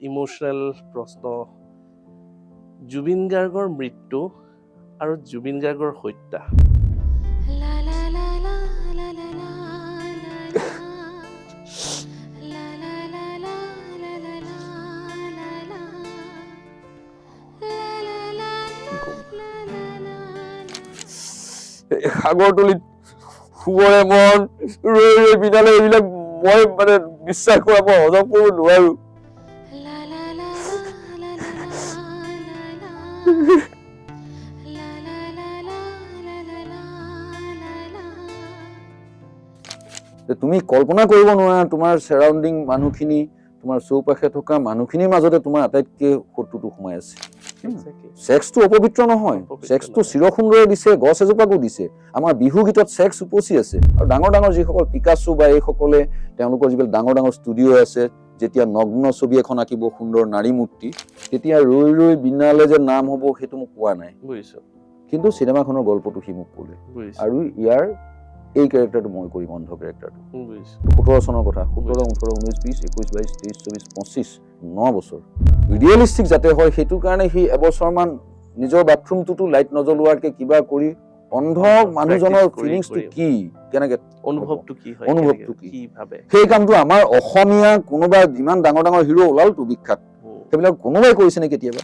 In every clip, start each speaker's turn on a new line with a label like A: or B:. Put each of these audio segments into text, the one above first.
A: Emotional প্ৰশ্ন জুবিন গাৰ্গৰ মৃত্যু আৰু জুবিন গাৰ্গৰ হত্যা
B: সাগৰতলিত শুবৰে মন ৰৈ ৰৈ বিনালে এইবিলাক মই মানে বিশ্বাস কৰা মই হজম কৰিব নোৱাৰো তুমি কল্পনা কৰিব নোৱাৰা তোমাৰ সাৰাউণ্ডিং মানুহখিনি তোমাৰ চৌপাশে থকা মানুহখিনিৰ মাজতে তোমাৰ আটাইতকৈ শত্ৰুটো সোমাই আছে সেক্সটো অপবিত্ৰ নহয় সেক্সটো চিৰসুন্দৰে দিছে গছ এজোপাকো দিছে আমাৰ বিহু গীতত সেক্স উপচি আছে আৰু ডাঙৰ ডাঙৰ যিসকল পিকাচো বা এইসকলে তেওঁলোকৰ যিবিলাক ডাঙৰ ডাঙৰ ষ্টুডিঅ' আছে যেতিয়া নগ্ন ছবি এখন আঁকিব সুন্দৰ নাৰী মূৰ্তি তেতিয়া ৰৈ ৰৈ বিনালে যে নাম হ'ব সেইটো মোক কোৱা নাই
A: বুজিছো
B: কিন্তু চিনেমাখনৰ গল্পটো সি মোক ক'লে আৰু ইয়াৰ এই ক্যাৰেক্টাৰটো মই কৰিম অন্ধ ক্যাৰেক্টাৰটো 17 চনৰ কথা 17 18 19 20 21 22 23 24 25 9 বছৰ ৰিয়েলিষ্টিক যাতে হয় সেইটো কাৰণে সি এবছৰমান নিজৰ বাথৰুমটোতো লাইট নজ্বলোৱাকে কিবা কৰি অন্ধ মানুহজনৰ ফিলিংছটো কি কেনেকে
A: অনুভৱটো কি হয় কি ভাবে
B: সেই কামটো আমাৰ অসমীয়া কোনোবা ইমান ডাঙৰ ডাঙৰ হিৰো ওলালটো বিখ্যাত সেইবিলাক কোনোবাই কৰিছে নে কেতিয়াবা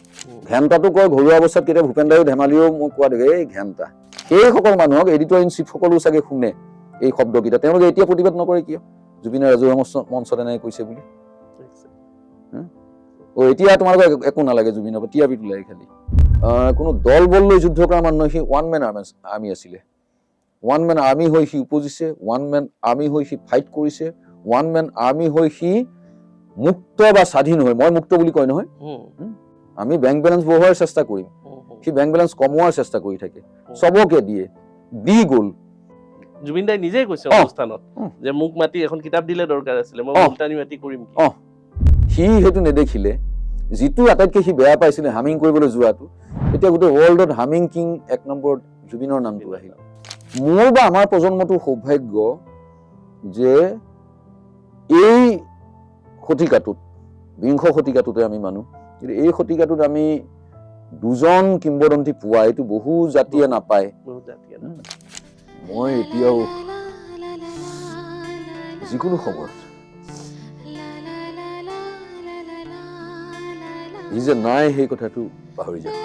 B: ঘেণ্টাটো কয় ঘৰুৱা অৱস্থাত কেতিয়া ভূপেন দাইও ধেমালিও মোক কোৱা দেখে এই ঘেণ্টা সেইসকল মানুহক এডিটৰ ইন চিফ সকলো চাগে শুনে এই শব্দকেইটা তেওঁলোকে এতিয়া প্ৰতিবাদ নকৰে কিয় জুবিনে ৰাজহুৱা মঞ্চত এনেকৈ কৈছে বুলি এতিয়া তোমালোকে একো নালাগে জুবিনৰ পৰা টিআৰপিটো লাগে খালি কোনো দল বল লৈ যুদ্ধ কৰা মানুহ সি ওৱান মেন আৰ্মি আছিলে ওৱান মেন আৰ্মি হৈ সি উপজিছে ওৱান মেন আৰ্মি হৈ সি ফাইট কৰিছে ওৱান মেন আৰ্মি হৈ সি মুক্ত বা স্বাধীন হয় মই মুক্ত বুলি কয় নহয় আমি বেংক বেলেঞ্চ বঢ়োৱাৰ চেষ্টা কৰিম সি বেংক বেলেঞ্চ কমোৱাৰ চেষ্টা কৰি থাকে চবকে দিয়ে দি গ'ল
A: জুবিন দাই নিজে কৈছে অনুষ্ঠানত যে মোক মাতি এখন কিতাপ দিলে দৰকাৰ আছিলে মই মুলতানি মাটি কৰিম কি
B: সি সেইটো নেদেখিলে যিটো আটাইতকৈ সি বেয়া পাইছিলে হামিং কৰিবলৈ যোৱাটো এতিয়া গোটেই ৱৰ্ল্ডত হামিং কিং এক নম্বৰত জুবিনৰ নামটো আহিল মোৰ বা আমাৰ প্ৰজন্মটো সৌভাগ্য যে এই শতিকাটোত বিংশ শতিকাটোতে আমি মানুহ কিন্তু এই শতিকাটোত আমি দুজন কিংবদন্তি পোৱা এইটো বহু জাতিয়ে নাপায় মই এতিয়াও যিকোনো সময়ত ই যে নাই সেই কথাটো পাহৰি যাওঁ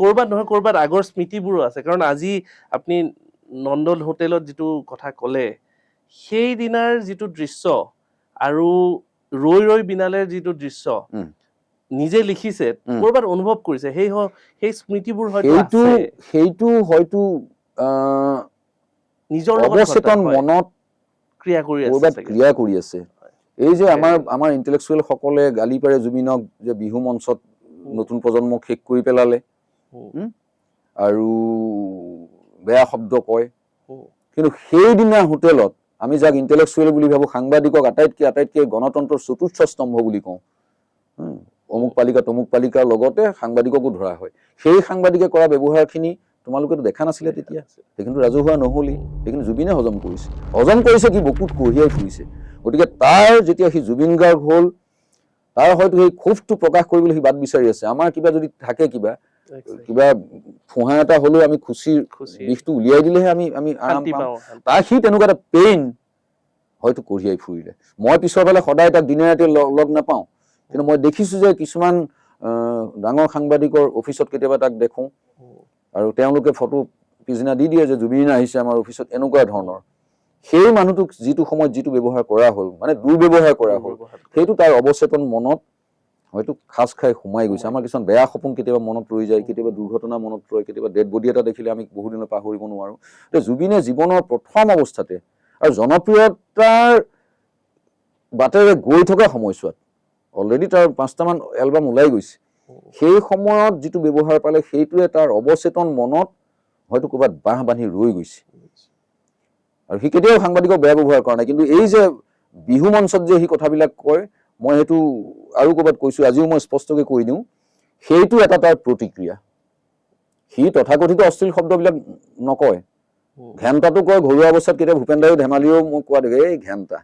A: কৰবাত নহয় কৰবাত আগৰ স্মৃতিবোৰো আছে কাৰণ আজি আপুনি নন্দন হোটেলত যিটো কথা ক'লে সেই দিনাৰ যিটো দৃশ্য আৰু ৰৈ ৰৈ বিনালেৰ যিটো দৃশ্য নিজে লিখিছে কৰবাত অনুভৱ কৰিছে সেই স্মৃতিবোৰ হয়তো আছে
B: সেইটো হয়তো
A: নিজৰ
B: অৱচেতন মনত ক্ৰিয়া কৰি আছে এই যে আমাৰ ইন্টেলেকচুৱেল সকলে গালি পাৰে জুবিনক যে বিহু মঞ্চত নতুন প্ৰজন্মক শেষ কৰি পেলালে আৰু বেয়া শব্দ কয় কিন্তু সেইদিনা হোটেলত আমি যাক ইন্টেলেকচুৱেল বুলি ভাবো সাংবাদিকক আটাইতকৈ গণতন্ত্ৰৰ চতুৰ্থ স্তম্ভ বুলি কওঁ অমুক পালিকা তমুক পালিকাৰ লগতে সাংবাদিককো ধৰা হয় সেই সাংবাদিকে কৰা ব্যৱহাৰখিনি তোমালোকেতো দেখা নাছিলে তেতিয়া সেইখিনি ৰাজহুৱা নহ'লেই সেইখিনি জুবিনে হজম কৰিছে কি বুকুত কঢ়িয়াই ফুৰিছে গতিকে তাৰ যেতিয়া সি জুবিন গাৰ্গ হ'ল তাৰ হয়তো সেই ক্ষোভটো প্ৰকাশ কৰিবলৈ সি বাট বিচাৰি আছে আমাৰ কিবা যদি থাকে কিবা ফুহা এটা হলেও আমি খুচিৰ বিষটো উলিয়াই দিলেহে আমি আৰাম পাওঁ তাৰ সি তেনেকুৱা এটা পেইন হয়তো কঢ়িয়াই ফুৰিলে মই পিছৰ ফালে সদায় তাক দিনে ৰাতি লগ নাপাওঁ কিন্তু মই দেখিছো যে কিছুমান ডাঙৰ সাংবাদিকৰ অফিচত কেতিয়াবা তাক দেখোঁ আৰু তেওঁলোকে ফটো পিছদিনা দি দিয়ে যে জুবিন আহিছে আমাৰ অফিচত, এনেকুৱা ধৰণৰ। সেই মানুহটোক যিটো সময়ত যিটো ব্যৱহাৰ কৰা হ'ল, মানে দুৰ্ব্যৱহাৰ কৰা হ'ল, সেইটো তাৰ অৱচেতন মনত হয়তো খাজ খাই সোমাই গৈছে। আমাৰ কিছুমান বেয়া সপোন কেতিয়াবা মনত ৰৈ যায়, কেতিয়াবা দুৰ্ঘটনা মনত ৰয়, কেতিয়াবা ডেড বডি এটা দেখিলে আমি বহুদিনৰ পাহৰিব নোৱাৰোঁ। জুবিনে জীৱনৰ প্ৰথম অৱস্থাতে আৰু জনপ্ৰিয়তাৰ বাটেৰে গৈ থকা সময়ছোৱাত, অলৰেডি তাৰ 5টামান এলবাম ওলাই গৈছে, সেই সময়ত যিটো ব্যৱহাৰ পালে সেইটোৱে তাৰ অৱচেতন মনত হয়তো ক'ৰবাত বাঁহ বান্ধি ৰৈ গৈছে। আৰু সি কেতিয়াও সাংবাদিকক বেয়া ব্যৱহাৰ কৰা নাই। কিন্তু এই যে বিহু মঞ্চত যে সি কথাবিলাক কয়, মই সেইটো আৰু ক'ৰবাত কৈছোঁ, আজিও মই স্পষ্টকৈ কৈ দিওঁ, সেইটো এটা তাৰ প্ৰতিক্ৰিয়া। সি তথাকথিত অশ্লীল শব্দবিলাক নকয়, ঘেণ্টাটো কয় ঘৰুৱা অৱস্থাত। কেতিয়াবা ভূপেন দাইও ধেমালিও মোক কোৱা দেখে, এই ঘেণ্টা।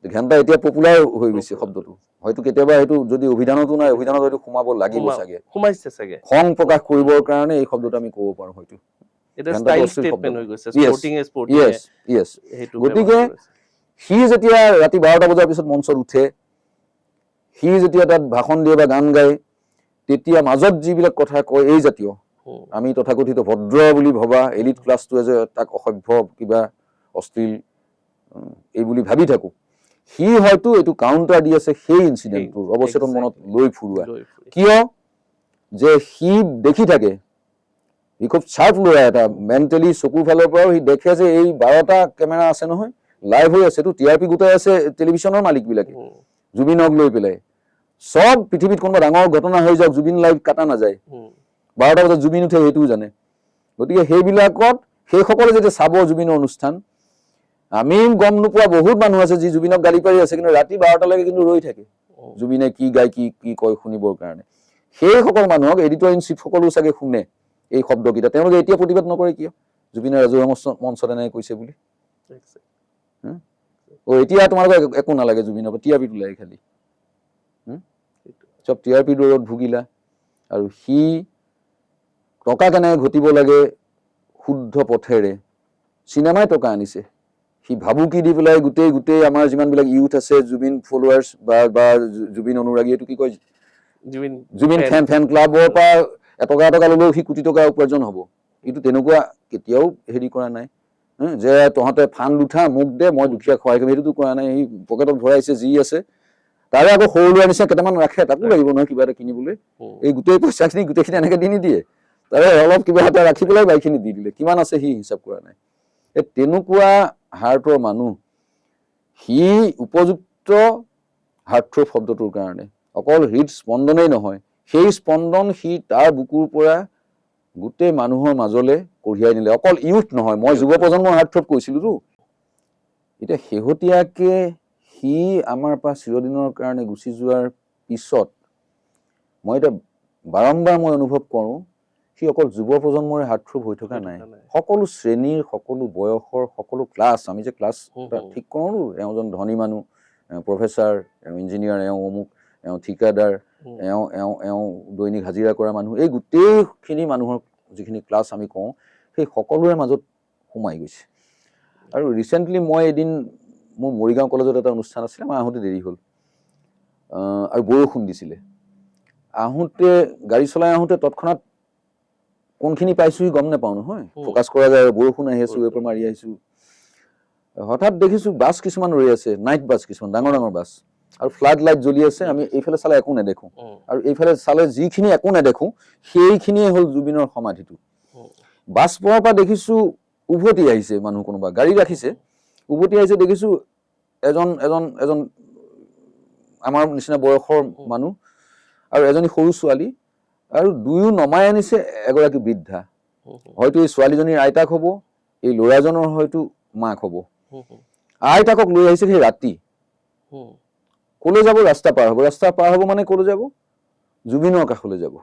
B: ঘেণ্টা এতিয়া পপুলাৰ হৈ গৈছে শব্দটো, হয়তো কেতিয়াবা সেইটো যদি অভিধানতো নাই, অভিধানত হয়তো সোমাব লাগিব চাগে,
A: সোমাইছে চাগে,
B: খং প্ৰকাশ কৰিবৰ কাৰণে এই শব্দটো আমি ক'ব পাৰোঁ হয়তো। গতিকে সি যেতিয়া ৰাতি 12টা বজাৰ পিছত মঞ্চত উঠে, সি যেতিয়া তাত ভাষণ দিয়ে বা গান গায়, তেতিয়া মাজত যিবিলাক কথা কয় এই জাতীয়, আমি তথাকথিত ভদ্ৰ বুলি ভবা এলিট ক্লাছটোৱে যে তাক অসভ্য কিবা অশ্লীল এই বুলি ভাবি থাকোঁ, সি হয়তো এইটো কাউণ্টাৰ দি আছে সেই ইনচিডেণ্টটোৰ অৱচেতন মনত লৈ ফুৰোৱা। কিয় যে সি দেখি থাকে, সি খুব চাৰ্প ল'ৰা এটা, মেণ্টেলি চকুৰ ফালৰ পৰাও সি দেখে যে এই 12টা কেমেৰা আছে নহয়, লাইভ হৈ আছে, TRP গোটাই আছে টেলিভিশ্যনৰ মালিকবিলাকে জুবিনক লৈ পেলাই। চব পৃথিৱীত কোনোবা ডাঙৰ ঘটনা হৈ যাওক, জুবিন লাইভ কাটা নাযায়, 12টা বজাত জুবিন উঠে সেইটোও জানে। গতিকে সেইবিলাকত সেইসকলে যেতিয়া চাব জুবিনৰ অনুষ্ঠান, আমি গম নোপোৱা বহুত মানুহ আছে যি জুবিনক গালি পাৰি আছে, কিন্তু ৰাতি 12টালৈকে কিন্তু ৰৈ থাকে জুবিনে কি গায় কি কয় শুনিবৰ কাৰণে। সেইসকল মানুহক এডিটৰ ইন চিফ সকলো চাগে শুনে এই শব্দকেইটা, তেওঁলোকে এতিয়া প্ৰতিবাদ নকৰে কিয় জুবিনে ৰাজহুৱা মঞ্চত এনেকৈ কৈছে বুলি? এতিয়া তোমালোকক একো নালাগে জুবিনৰ পৰা, TRPটো লাগে খালি। চব TRP দৌৰত ভুগিলা। আৰু সি টকা কেনেকৈ ঘটিব লাগে শুদ্ধ পথেৰে, চিনেমাই টকা আনিছে। সি ভাবুকি দি পেলাই গোটেই আমাৰ যিমানবিলাক ইউথ আছে, জুবিন ফলোৱাৰ্ছ বা জুবিন অনুৰাগী, এইটো কি কয়, জুবিন ফেন ক্লাবৰ পৰা এটকা ল'লেও সি কোটি টকা উপাৰ্জন হ'ব। কিন্তু তেনেকুৱা কেতিয়াও হেৰি কৰা নাই যে তহঁতে ফাণ্ড উঠা মোক দে, মই দুখীয়া সহায় কৰিম, সেইটোতো কৰা নাই। সি পকেটত ভৰাইছে যি আছে, তাৰে আকৌ সৰু ল'ৰা নিচিনা কেইটামান ৰাখে, তাকো লাগিব নহয় কিবা এটা কিনিবলৈ। এই গোটেই পইচাখিনি গোটেইখিনি এনেকৈ দি নিদিয়ে, তাৰে অলপ কিবা এটা ৰাখি পেলাই বাকীখিনি দি দিলে। কিমান আছে সি হিচাপ কৰা নাই। এই তেনেকুৱা হাৰ্টৰ মানুহ, সি উপযুক্ত হাৰ্টথ্ৰব শব্দটোৰ কাৰণে অকল হৃদ স্পন্দনেই নহয়, সেই স্পন্দন সি তাৰ বুকুৰ পৰা গোটেই মানুহৰ মাজলৈ কঢ়িয়াই নিলে। অকল ইউথ নহয়, মই যুৱ প্ৰজন্মৰ হাৰ্টথ্ৰব কৈছিলোতো। এতিয়া শেহতীয়াকে সি আমাৰ পৰা চিৰদিনৰ কাৰণে গুচি যোৱাৰ পিছত মই এতিয়া বাৰম্বাৰ মই অনুভৱ কৰোঁ, সি অকল যুৱ প্ৰজন্মৰে হাৰ্টথ্ৰব হৈ থকা নাই, সকলো শ্ৰেণীৰ, সকলো বয়সৰ, সকলো ক্লাছ, আমি যে ক্লাছ ঠিক কৰোঁ, এওঁজন ধনী মানুহ, প্ৰফেচাৰ, এওঁ ইঞ্জিনিয়াৰ, এওঁ অমুক, এওঁ ঠিকাদাৰ, এওঁ দৈনিক হাজিৰা কৰা মানুহ, এই গোটেইখিনি মানুহৰ যিখিনি ক্লাছ আমি কওঁ, সেই সকলোৰে মাজত সোমাই গৈছে। আৰু ৰিচেণ্টলি মই এদিন মোৰ মৰিগাঁও কলেজত এটা অনুষ্ঠান আছিলে, মই আহোঁতে দেৰি হ'ল আৰু বৰষুণ দিছিলে। আহোঁতে গাড়ী চলাই আহোঁতে তৎক্ষণাত কোনখিনি পাইছোহি গম নাপাওঁ নহয়, ফ'কাছ কৰা যায়, বৰষুণ আহি আছোঁ, এইবোৰ মাৰি আহিছোঁ। হঠাৎ দেখিছোঁ বাছ কিছুমান ৰৈ আছে, নাইট বাছ কিছুমান, ডাঙৰ বাছ, আৰু ফ্লাড লাইট জ্বলি আছে। আমি এইফালে চালে একো নেদেখোঁ, আৰু এইফালে চালে যিখিনি একো নেদেখোঁ সেইখিনিয়ে হ'ল জুবিনৰ সমাধিটো। বাছ পোৱাৰ পৰা দেখিছোঁ উভতি আহিছে মানুহ, কোনোবা গাড়ী ৰাখিছে, উভতি আহিছে, দেখিছোঁ এজন আমাৰ নিচিনা বয়সৰ মানুহ আৰু এজনী সৰু ছোৱালী, আৰু দুয়ো নমাই আনিছে এগৰাকী বৃদ্ধা। হয়তো এই ছোৱালীজনীৰ আইতাক হ'ব, এই ল'ৰাজনৰ হয়তো মাক হ'ব। আইতাকক লৈ আহিছে সেই ৰাতি। ক'লৈ যাব? ৰাস্তা পাৰ হ'ব। ৰাস্তা পাৰ হ'ব মানে ক'লৈ যাব? জুবিনৰ কাষলৈ যাব।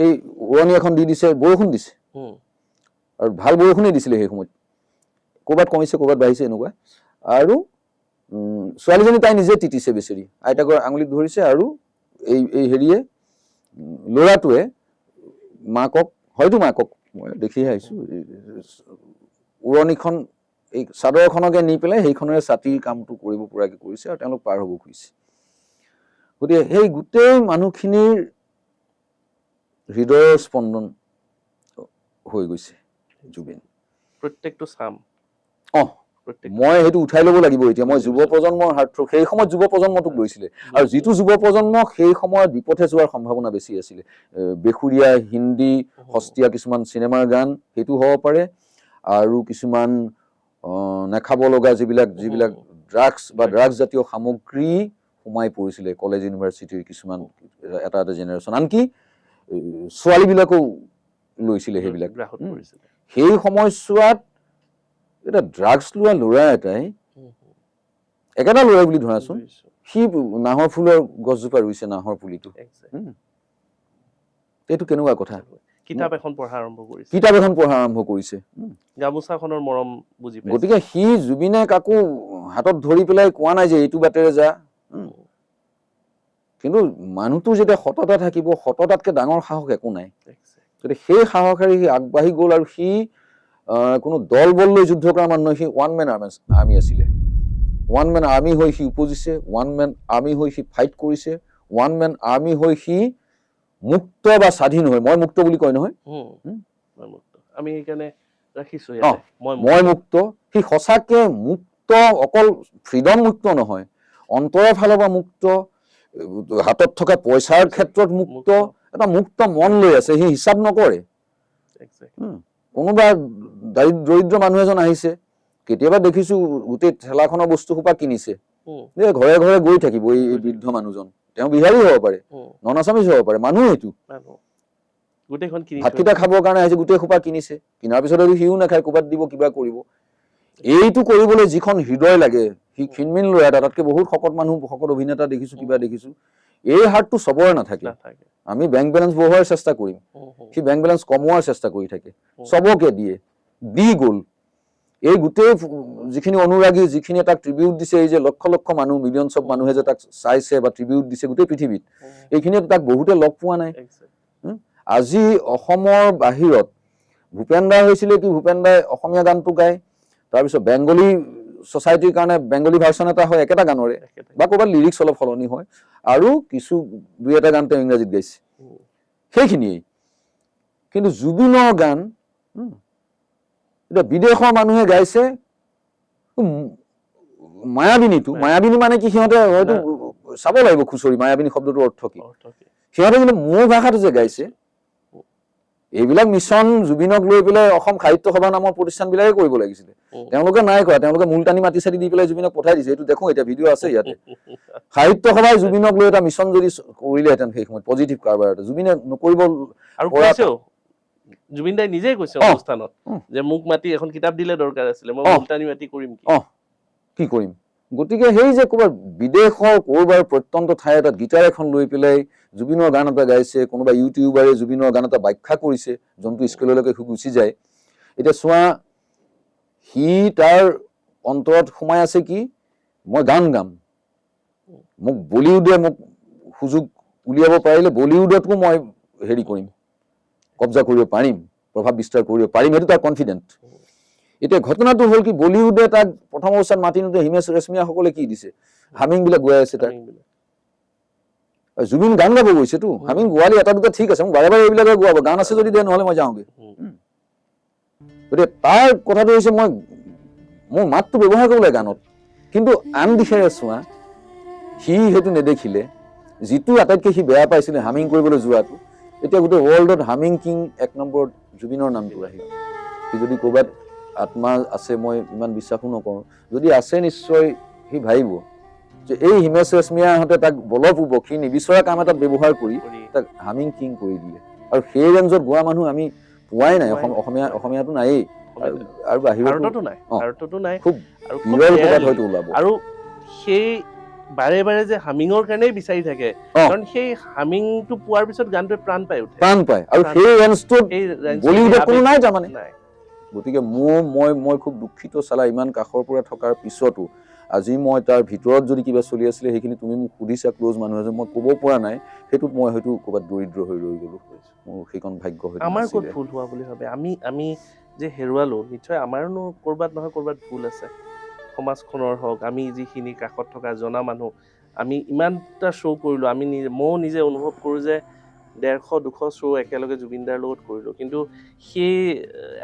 B: এই উৰণি এখন দি দিছে, বৰষুণ দিছে, আৰু ভাল বৰষুণেই দিছিলে সেই সময়ত, ক'ৰবাত কমিছে ক'ৰবাত বাঢ়িছে এনেকুৱা। আৰু ছোৱালীজনী তাই নিজে তিতিছে বেচেৰি, আইতাকৰ আঙুলিত ধৰিছে, আৰু এই হেৰিয়ে ল'ৰাটোৱে মাকক, হয়তো মাকক, মই দেখিহে আহিছোঁ, উৰণিখন এই চাদৰখনকে নি পেলাই সেইখনেৰে ছাতিৰ কামটো কৰিব পৰাকৈ কৰিছে, আৰু তেওঁলোক পাৰ হ'ব খুজিছে। গতিকে সেই গোটেই মানুহখিনিৰ হৃদয়ৰ স্পন্দন হৈ গৈছে জুবিন।
A: প্ৰত্যেকটো চাম
B: মই সেইটো উঠাই ল'ব লাগিব এতিয়া। মই যুৱ প্ৰজন্মৰ হাৰ্টথ্ৰব, সেই সময়ত যুৱ প্ৰজন্মটোক লৈছিলে, আৰু যিটো যুৱ প্ৰজন্ম সেই সময়ত বিপথে যোৱাৰ সম্ভাৱনা বেছি আছিলে, বেসুৰীয়া হিন্দী সস্তীয়া কিছুমান চিনেমাৰ গান সেইটো হ'ব পাৰে, আৰু কিছুমান নেখাব লগা যিবিলাক ড্ৰাগছ বা ড্ৰাগছ জাতীয় সামগ্ৰী সোমাই পৰিছিলে কলেজ ইউনিভাৰ্চিটিৰ কিছুমান এটা জেনেৰেশ্যন, আনকি ছোৱালীবিলাকো লৈছিলে সেইবিলাক। সেই সময়ছোৱাত এটা ড্ৰাগছ লোৱা ল'ৰা এটাই, একেটা ল'ৰাই বুলি ধৰাচোন, সি নাহৰ ফুলৰ গছজোপা ৰুইছে, নাহৰ পুলিটো। এইটো কেনেকুৱা কথা?
A: কিতাপ এখন পঢ়া আৰম্ভ কৰিছে, গামোচাখনৰ মৰম বুজি পাইছে।
B: গতিকে সি জুবিনে কাকো হাতত ধৰি পেলাই কোৱা নাই যে এইটো বাটেৰে যা, কিন্তু মানুহটোৰ যেতিয়া সততা থাকিব, সততাতকে ডাঙৰ সাহস একো নাই। গতিকে সেই সাহসেৰে সি আগবাঢ়ি গ'ল, আৰু সি কোনো দল বল লৈ যুদ্ধ কৰা মানুহ নহয়, সি ওৱান মেন আৰ্মি আছিলে। ওৱান মেন আৰ্মি হৈ সি উপজিছে, ওৱান মেন আৰ্মি হৈ সি ফাইট কৰিছে, ওৱান মেন আৰ্মি হৈ সি মুক্ত বা স্বাধীন হৈ, মই মুক্ত বুলি কয় নহয়,
A: আমি সেইকাৰণে ৰাখিছো
B: মই মুক্ত। সি সঁচাকে মুক্ত, অকল ফ্ৰীডম মুক্ত নহয়, অন্তৰৰ ফালৰ পৰা মুক্ত, হাতত থকা পইচাৰ ক্ষেত্ৰত মুক্ত, এটা মুক্ত মন লৈ আছে, সি হিচাপ নকৰে। কোনোবা দৰিদ্ৰ মানুহ এজন আহিছে, কেতিয়াবা দেখিছো গোটেই ঠেলাখনৰ বস্তু সোপা কিনিছে, ঘৰে ঘৰে গৈ থাকিব এই বৃদ্ধ মানুহজন, তেওঁ বিহাৰী হ'ব পাৰে, নন আছামিজ হ'ব পাৰে, মানুহ এইটো ভাতকেইটা খাবৰ কাৰণে আহিছে, গোটেই সোপা কিনিছে, কিনাৰ পিছত আৰু সিও নাখায়, ক'ৰবাত দিব, কিবা কৰিব। এইটো কৰিবলৈ যিখন হৃদয় লাগে, সি ক্ষীণমিন ল'ৰা এটা, তাতকে বহুত শকত মানুহ, শকত অভিনেতা দেখিছো, কিবা দেখিছো, এই হাৰ্টটো চবৰে নাথাকে। আমি বেংক বেলেঞ্চ বঢ়োৱাৰ চেষ্টা কৰিম, সি বেংক বেলেঞ্চ কমোৱাৰ চেষ্টা কৰি থাকে, চবকে দি গ'ল। এই গোটেই যিখিনি অনুৰাগী, যিখিনি তাক ট্ৰিবিউট দিছে, এই যে লক্ষ লক্ষ মানুহ, মিলিয়নছ অফ মানুহে যে তাক চাইছে বা ট্ৰিবিউট দিছে গোটেই পৃথিৱীত, এইখিনিয়ে তাক বহুতে লগ পোৱা নাই। আজি অসমৰ বাহিৰত ভূপেন দা হৈছিলে কি, ভূপেন দাই অসমীয়া গানটো গায়, তাৰপিছত বেংগলী ছ'চাইটিৰ কাৰণে বেংগলী ভাৰ্চন এটা হয় একেটা গানৰে, বা ক'ৰবাত লিৰিক্স অলপ সলনি হয়, আৰু কিছু দুই এটা গান তেওঁ ইংৰাজীত গাইছে, সেইখিনিয়েই। কিন্তু জুবিনৰ গান এতিয়া বিদেশৰ মানুহে গাইছে, মায়াবিনী মানে কি, সিহঁতে হয়তো চাব লাগিব খুচৰি, মায়াবিনী শব্দটোৰ অৰ্থ কি। সিহঁতে কিন্তু মোৰ ভাষাটো যে গাইছে, এইবিলাক মিছন জুবিনক লৈ পেলাই অসম সাহিত্য সভা নামৰ প্ৰতিষ্ঠানবিলাকে কৰিব লাগিছিলে, তেওঁলোকে নাই কৰা। তেওঁলোকে মূলতানি মাটি চাটি দি পেলাই জুবিনক পঠাই দিছে, এইটো দেখো, এতিয়া ভিডিঅ' আছে ইয়াতে। সাহিত্য সভাই জুবিনক লৈ এটা মিছন যদি কৰিলেহেঁতেন সেই সময়ত, পজিটিভ কাৰবাৰ এটা, জুবিনে নকৰিব। আৰু
A: জুবিন দাই নিজেই কৈছে অনুষ্ঠানত যে মোক মাতি এখন কিতাপ দিলে দৰকাৰ আছিলে, মই মূলতানি মাটি কৰিম
B: কি কৰিম। গতিকে সেই যে ক'ৰবাত বিদেশৰ ক'ৰবাৰ প্ৰত্যন্ত ঠাই এটাত গীটাৰ এখন লৈ পেলাই জুবিনৰ গান এটা গাইছে, কোনোবা ইউটিউবাৰে জুবিনৰ গান এটা ব্যাখ্যা কৰিছে, যোনটো স্কুললৈকে গুচি যায়। এতিয়া চোৱা, সি তাৰ অন্তৰত সোমাই আছে কি, মই গান গাম, মোক বলিউডে মোক সুযোগ উলিয়াব পাৰিলে বলিউডতকো মই হেৰি কৰিম, কব্জা কৰিব পাৰিম, প্ৰভাৱ বিস্তাৰ কৰিব পাৰিম, সেইটো তাৰ কনফিডেণ্ট। এতিয়া ঘটনাটো হ'ল কি, বলিউডে তাক প্ৰথম অৱস্থাত মাতি নিওঁতে হিমেশ ৰেশমিয়াসকলে কি দিছে, হামিং বিলাক গোৱাই আছে তাক। জুবিন গান গাব গৈছেতো, হামিং গোৱালি এটা দুটা ঠিক আছে, মোক বাৰে বাৰে এইবিলাকে গোৱাব, গান আছে যদি দে, নহ'লে মই যাওঁগে। গতিকে তাৰ কথাটো হৈছে, মোৰ মাতটো ব্যৱহাৰ কৰিব লাগে গানত। কিন্তু আন দিশেৰে চোৱা, সি সেইটো নেদেখিলে, যিটো আটাইতকৈ সি বেয়া পাইছিলে হামিং কৰিবলৈ যোৱাটো, এতিয়া গোটেই ৱৰ্ল্ডত হামিং কিং 1 নম্বৰত জুবিনৰ নামটো আহিল। সি যদি ক'ৰবাত আত্মা আছে, মই ইমান বিশ্বাসো নকৰোঁ, যদি আছে নিশ্চয় সি ভাবিব যে এই হিমেশ ৰেশমিয়াহঁতে তাক বলপূৰ্বক, সি নিবিচৰা কাম এটাত ব্যৱহাৰ কৰি তাক হামিং কিং কৰি দিলে। আৰু সেই ৰেঞ্জত গোৱা মানুহ আমি পোৱাই নাই, অসমীয়াটো নায়েই, আৰু বাহিৰতো
A: নাই,
B: খুব বিৰল ক'ৰবাত হয়তো ওলাব।
A: আৰু সেই বাৰে বাৰে যে হামিঙৰ কাৰণেই বিচাৰি থাকে, কাৰণ সেই হামিংটো পোৱাৰ পিছত গানটোৱে প্ৰাণ পাই উঠে,
B: আৰু সেই ৰেঞ্জটোত বলিউডত কোনো নাই তাৰমানে। গতিকে মই খুব দুখিত চালা, ইমান কাষৰ পৰা থকাৰ পিছতো আজি মই তাৰ ভিতৰত যদি কিবা চলি আছিলে, সেইখিনি তুমি মোক সুধিছা ক্ল'জ মানুহ এজন, মই ক'ব পৰা নাই, সেইটোত মই হয়তো ক'ৰবাত দৰিদ্ৰ হৈ ৰৈ গ'লো, মোৰ সেইকণ ভাগ্য হয়তো
A: আমাৰ ক'ত ভুল হোৱা বুলি ভাবে, আমি যে হেৰুৱালো, নিশ্চয় আমাৰনো ক'ৰবাত নহয় ক'ৰবাত ভুল আছে, সমাজখনৰ হওক, আমি যিখিনি কাষত থকা জনা মানুহ, আমি ইমানটা শ্ব' কৰিলোঁ, আমি ময়ো নিজে অনুভৱ কৰোঁ যে 150-200 শ্ব' একেলগে জুবিনদাৰ লগত কৰিলোঁ, কিন্তু সেই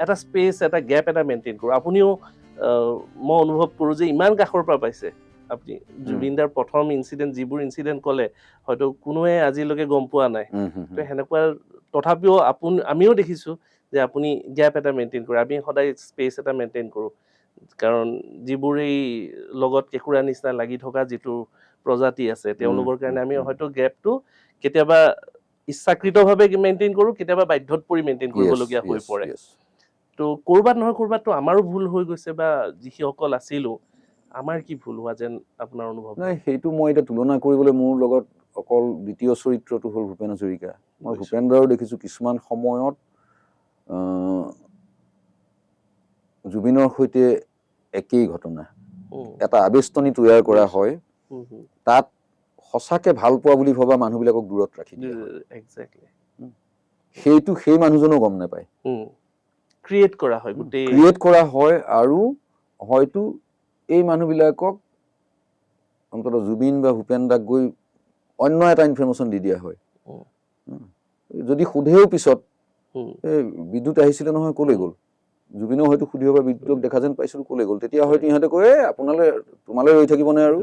A: এটা স্পেচ, এটা গেপ এটা মেইনটেইন কৰোঁ। আপুনিও মই অনুভৱ কৰোঁ যে ইমান কাষৰ পৰা পাইছে আপুনি জুবিনদাৰ প্ৰথম ইনচিডেণ্ট, যিবোৰ ইনচিডেণ্ট ক'লে হয়তো কোনোৱে আজিলৈকে গম পোৱা নাই, তো সেনেকুৱা তথাপিও আমিও দেখিছোঁ যে আপুনি গেপ এটা মেইনটেইন কৰে, আমি সদায় স্পেচ এটা মেইনটেইন কৰোঁ, কাৰণ যিবোৰ এই লগত কেঁকুৰা নিচিনা লাগি থকা যিটো প্ৰজাতি আছে তেওঁলোকৰ কাৰণে আমি হয়তো গেপটো কেতিয়াবা ইচ্ছাকৃতভাৱে মেইনটেইন কৰোঁ, কেতিয়াবা বাধ্যত পৰি মেইনটেইন কৰিবলগীয়া হৈ পৰে। তো ক'ৰবাত নহয় ক'ৰবাততো আমাৰো ভুল হৈ গৈছে, বা যিসকল আছিলোঁ আমাৰ কি ভুল হোৱা যেন আপোনাৰ অনুভৱ?
B: নাই, সেইটো মই এতিয়া তুলনা কৰিবলৈ মোৰ লগত অকল দ্বিতীয় চৰিত্ৰটো হ'ল ভূপেন হাজৰিকা। মই ভূপেন দাও দেখিছোঁ কিছুমান সময়ত জুবিনৰ সৈতে একেই ঘটনা, এটা আবেষ্টনী তৈয়াৰ কৰা হয়, তাত সঁচাকে ভাল পোৱা বুলি ভবা মানুহবিলাকক দূৰত ৰাখি দিয়ে। সেইটো সেই মানুহজনো গম নাপায়,
A: ক্ৰিয়েট কৰা হয়, গোটেই
B: ক্ৰিয়েট কৰা হয়, আৰু হয়তো এই মানুহবিলাকক অন্তত জুবিন বা ভূপেন দাক গৈ অন্য এটা ইনফৰমেশ্যন দি দিয়া হয়। যদি সোধেও পিছত বিদ্যুৎ আহিছিলে নহয়, ক'লৈ গ'ল, জুবিনেও হয়তো সুধিব বা বিদ্যুৎক দেখা যেন পাইছিলোঁ, ক'লৈ গ'ল, তেতিয়া হয়তো ইহঁতে কয় তোমালৈ ৰৈ থাকিবনে আৰু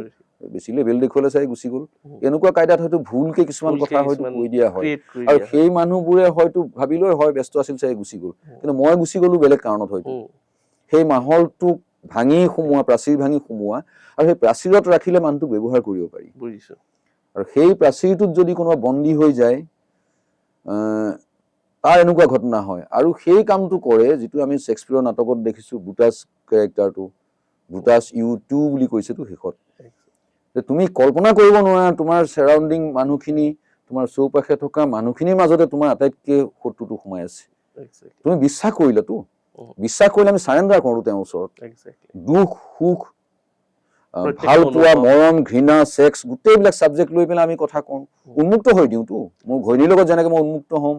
B: বেছি লেভেল দেখুৱালে চাই গুচি গ'ল। এনেকুৱা কায়দাত হয়তো ভুলকে কিছুমান কথা হয়তো কৈ দিয়া হয়, আৰু সেই মানুহবোৰে হয়তো ভাবিলৈ হয় ব্যস্ত আছিল চাই গুচি গ'ল, কিন্তু মই গুচি গ'লো বেলেগ কাৰণত, হয়তো সেই মাহলটোক ভাঙি সোমোৱা, প্ৰাচীৰ ভাঙি সোমোৱা, আৰু সেই প্ৰাচীৰত ৰাখিলে মানুহটোক ব্যৱহাৰ কৰিব পাৰি। আৰু সেই প্ৰাচীৰটোত যদি কোনোবা বন্দী হৈ যায়, তাৰ এনেকুৱা ঘটনা হয়। আৰু সেই কামটো কৰে যিটো আমি শ্বেক্সপিয়ৰৰ নাটকত দেখিছোঁ, বুটাছ কেৰেক্টাৰটো, বুটাছ U2 বুলি কৈছেতো শেষত, যে তুমি কল্পনা কৰিব নোৱাৰা তোমাৰ চাৰাউণ্ডিং মানুহখিনি, তোমাৰ চৌপাশে থকা মানুহখিনিৰ মাজতে তোমাৰ আটাইতকৈ শত্ৰুটো সোমাই আছে, তুমি বিশ্বাস কৰিলাতো, বিশ্বাস কৰিলে আমি চাৰেণ্ডাৰ কৰোঁ তেওঁৰ ওচৰত, দুখ সুখ ভাল পোৱা মৰম ঘৃণা ছেক্স গোটেইবিলাক ছাবজেক্ট লৈ পেলাই আমি কথা কওঁ, উন্মুক্ত হৈ দিওঁতো। মোৰ ঘৈণীৰ লগত যেনেকৈ মই উন্মুক্ত হ'ম,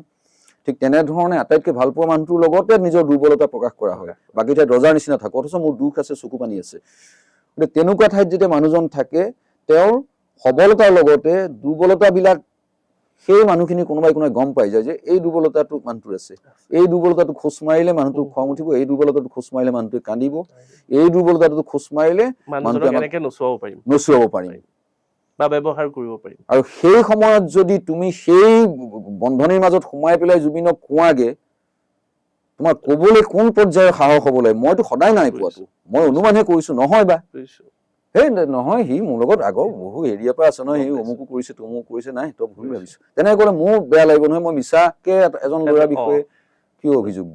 B: ঠিক তেনেধৰণে আটাইতকৈ ভাল পোৱা মানুহটোৰ লগতে নিজৰ দুৰ্বলতা প্ৰকাশ কৰা হয়। বাকী ঠাইত ৰজাৰ নিচিনা থাকো, অথচ মোৰ দুখ আছে, চকু পানী আছে। গতিকে তেনেকুৱা ঠাইত যেতিয়া মানুহজন থাকে, তেওঁৰ সবলতাৰ লগতে দুৰ্বলতাবিলাক সেই মানুহখিনি কোনোবাই গম পাই যায় যে এই দুৰ্বলতাটো মানুহটোৰ আছে, এই দুৰ্বলতাটো খোজ মাৰিলে মানুহটো খং উঠিব, এই দুৰ্বলতাটো খোজ মাৰিলে মানুহটোৱে কান্দিব, এই দুৰ্বলতাটো খোজ মাৰিলে মানুহটোৱে নচুৱাব পাৰিম
A: বা ব্যৱহাৰ কৰিব পাৰিম।
B: আৰু সেই সময়ত যদি তুমি সেই বন্ধনীৰ মাজত সোমাই পেলাই জুবিনক কোৱাগে, তোমাৰ কবলৈ কোন পৰ্যায়ৰ সাহস হ'ব লাগে, মইতো সদায় নাই পোৱাটো, মই অনুমানহে কৰিছো, নহয় বা সেই নহয়, সি মোৰ লগত আগৰ বহু এৰিয়াৰ পৰা আছে নহয়, সি অমুকো কৰিছে তমুক কৰিছে, নাই তই ভুল ভাবিছো, তেনেকে ক'লে মোৰ বেয়া লাগিব নহয়। মই মিছাকে এজন ল'ৰাৰ বিষয়ে কিয় অভিযোগ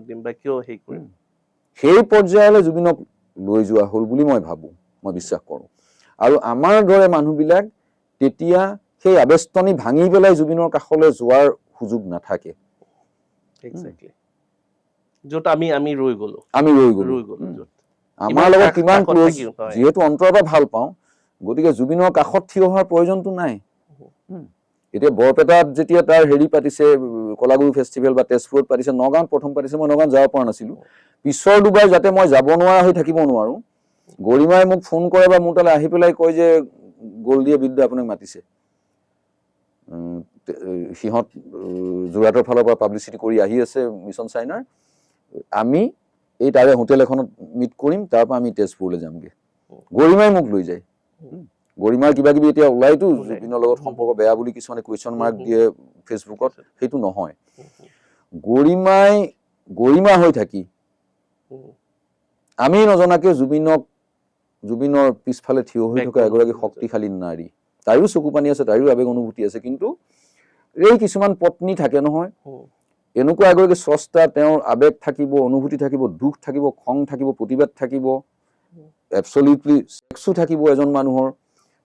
B: দিম
A: বা কিয় হেৰি কৰিম,
B: সেই পৰ্যায়লৈ জুবিনক লৈ যোৱা হ'ল বুলি মই ভাবো, মই বিশ্বাস কৰোঁ। আৰু আমাৰ দৰে মানুহবিলাক তেতিয়া সেই আবেষ্টনী ভাঙি পেলাই জুবিনৰ কাষলৈ যোৱাৰ সুযোগ নাথাকে,
A: য'ত আমি ৰৈ গ'লো,
B: আমাৰ লগত কিমান ক্ল'জ, যিহেতু অন্তৰৰ পৰা ভাল পাওঁ, গতিকে জুবিনৰ কাষত থিয় হোৱাৰ প্ৰয়োজনটো নাই। এতিয়া বৰপেটাত যেতিয়া তাৰ হেৰি পাতিছে, কলাগুৰু ফেষ্টিভেল বা তেজপুৰত পাতিছে, নগাঁৱত প্ৰথম পাতিছে, মই নগাঁৱত যাব পৰা নাছিলোঁ, পিছৰ দুবাৰ যাতে মই যাব নোৱাৰা হৈ থাকিব নোৱাৰো, গৰিমাই মোক ফোন কৰে বা মোৰ তালৈ আহি পেলাই কয় যে গল্ডিয়ে বিদ্যা আপোনাক মাতিছে, সিহঁত যোৰহাটৰ ফালৰ পৰা পাব্লিচিটি কৰি আহি আছে মিছন চাইনাৰ, আমি এই তাৰে হোটেল এখনত মিট কৰিম, তাৰ পৰা আমি তেজপুৰলৈ যামগে। গৰিমাই মোক লৈ যায়। গৰিমাৰ কিবা কিবি এতিয়া ওলাইতো, জুবিনৰ লগত সম্পৰ্ক বেয়া বুলি কিছুমানে কুৱেশ্যন মাৰ্ক দিয়ে ফেচবুকত, সেইটো নহয়। গৰিমা হৈ থাকি আমি নজনাকে জুবিনৰ পিছফালে থিয় হৈ থকা এগৰাকী শক্তিশালী নাৰী, তাইৰো চকু পানী আছে, তাইৰো আৱেগ অনুভূতি আছে, কিন্তু এই কিছুমান পত্নী থাকে নহয়, এনেকুৱা এগৰাকী স্ৰষ্টা, তেওঁৰ আৱেগ থাকিব, অনুভূতি থাকিব, দুখ থাকিব, খং থাকিব, প্ৰতিবাদ থাকিব, এবছলিউটলি ছেক্সো থাকিব এজন মানুহৰ।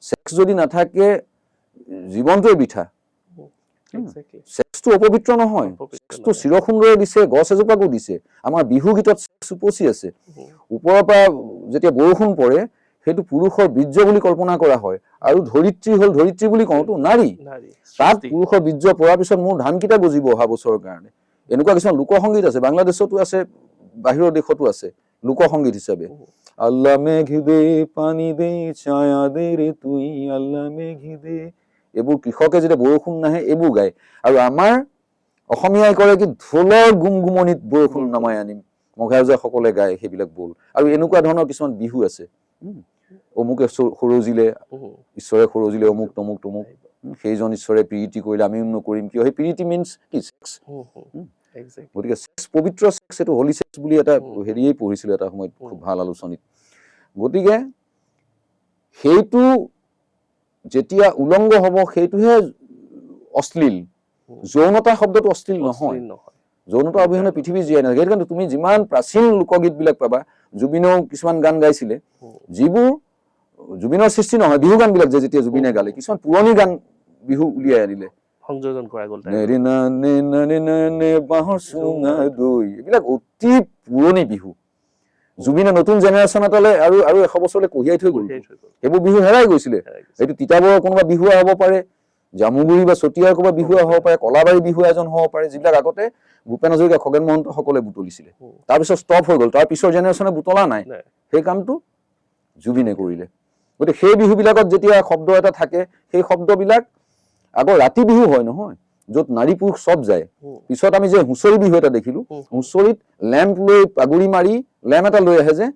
B: ছেক্স যদি নাথাকে জীৱনটোৱে বৃথা। ছেক্সটো অপবিত্ৰ নহয়, ছেক্সটো চিৰসুন্দৰে দিছে, গছ এজোপাকো দিছে, আমাৰ বিহু গীতত ছেক্স উপচি আছে। ওপৰৰ পৰা যেতিয়া বৰষুণ পৰে সেইটো পুৰুষৰ বীৰ্য বুলি কল্পনা কৰা হয়, আৰু ধৰিত্ৰী হ'ল, ধৰিত্ৰী বুলি কওঁতো নাৰী, তাত পুৰুষৰ বীৰ্য পৰাৰ পিছত মোৰ ধানকেইটা গজিব অহা বছৰৰ কাৰণে। এনেকুৱা কিছুমান লোকসংগীত আছে, বাংলাদেশতো আছে, বাহিৰৰ দেশতো আছে লোকসংগীত হিচাপে। আল্লাহ মেঘ দে পানী দে ছায়া দে ৰে তুই আল্লাহ মেঘ দে, এইবোৰ কৃষকে যেতিয়া বৰষুণ নাহে এইবোৰ গায়। আৰু আমাৰ অসমীয়াই কৰে কি ঢোলৰ গুমগুমনিত বৰষুণ নমাই আনিম, মঘাজুৱা সকলে গায় সেইবিলাক বোল। আৰু এনেকুৱা ধৰণৰ কিছুমান বিহু আছে, অমুকে সৰজিলে ঈশ্বৰে সৰজিলে অমুক তমুক তমুক, সেইজন ঈশ্বৰে প্ৰীতি কৰিলে আমিও নকৰিম কিয়, সেই প্ৰীতি মিনছ কি ছেক্স। গতিকে ছেক্স, পবিত্ৰ ছেক্স, এইটো হলি ছেক্স বুলি এটা হেৰিয়েই পঢ়িছিলো এটা সময়ত, খুব ভাল আলোচনীত। গতিকে সেইটো যেতিয়া উলংগ হব সেইটোহে অশ্লীল। যৌনতা শব্দটো অশ্লীল নহয়, যৌনতা অবিহনে পৃথিৱী জীয়াই নাথাকে। সেইটো কাৰণে তুমি যিমান প্ৰাচীন লোকগীত বিলাক পাবা, জুবিনেও কিছুমান গান গাইছিলে যিবোৰ জুবিনৰ সৃষ্টি নহয়, বিহু গান বিলাক যে যেতিয়া জুবিনে গালে, কিছুমান পুৰণি গান বিহু উলিয়াই আনিলে,
A: সংযোজন কৰা গ'ল,
B: বাঁহৰ চুঙা দৈ, এইবিলাক অতি পুৰণি বিহু। জুবিনে নতুন জেনেৰেশ্যন এটালে আৰু 100 বছৰলৈ কঢ়িয়াই থৈ গ'ল। সেইবোৰ বিহু হেৰাই গৈছিলে। এইটো তিতাবৰৰ কোনোবা বিহুৱা হ'ব পাৰে, জামুগুৰি বা চতিয়াৰ ক'ৰবাত বিহুৱা হ'ব পাৰে, কলাবাৰী বিহুৱা এজন হ'ব পাৰে, যিবিলাক আগতে ভূপেন হাজৰিকা, খগেন মহন্ত সকলে বুটলিছিলে। তাৰপিছত ষ্টপ হৈ গ'ল, তাৰ পিছৰ জেনেৰেশ্যনে বুটলা নাই। সেই কামটো জুবিনে কৰিলে। গতিকে সেই বিহুবিলাকত যেতিয়া শব্দ এটা থাকে, সেই শব্দবিলাক আগৰ ৰাতি বিহু হয় নহয়, য'ত নাৰী পুৰুষ চব যায়। পিছত আমি যে হুঁচৰি বিহু এটা দেখিলো, হুঁচৰিত লেম্প লৈ পাগুৰি মাৰি লেম্প এটা লৈ আহে যে,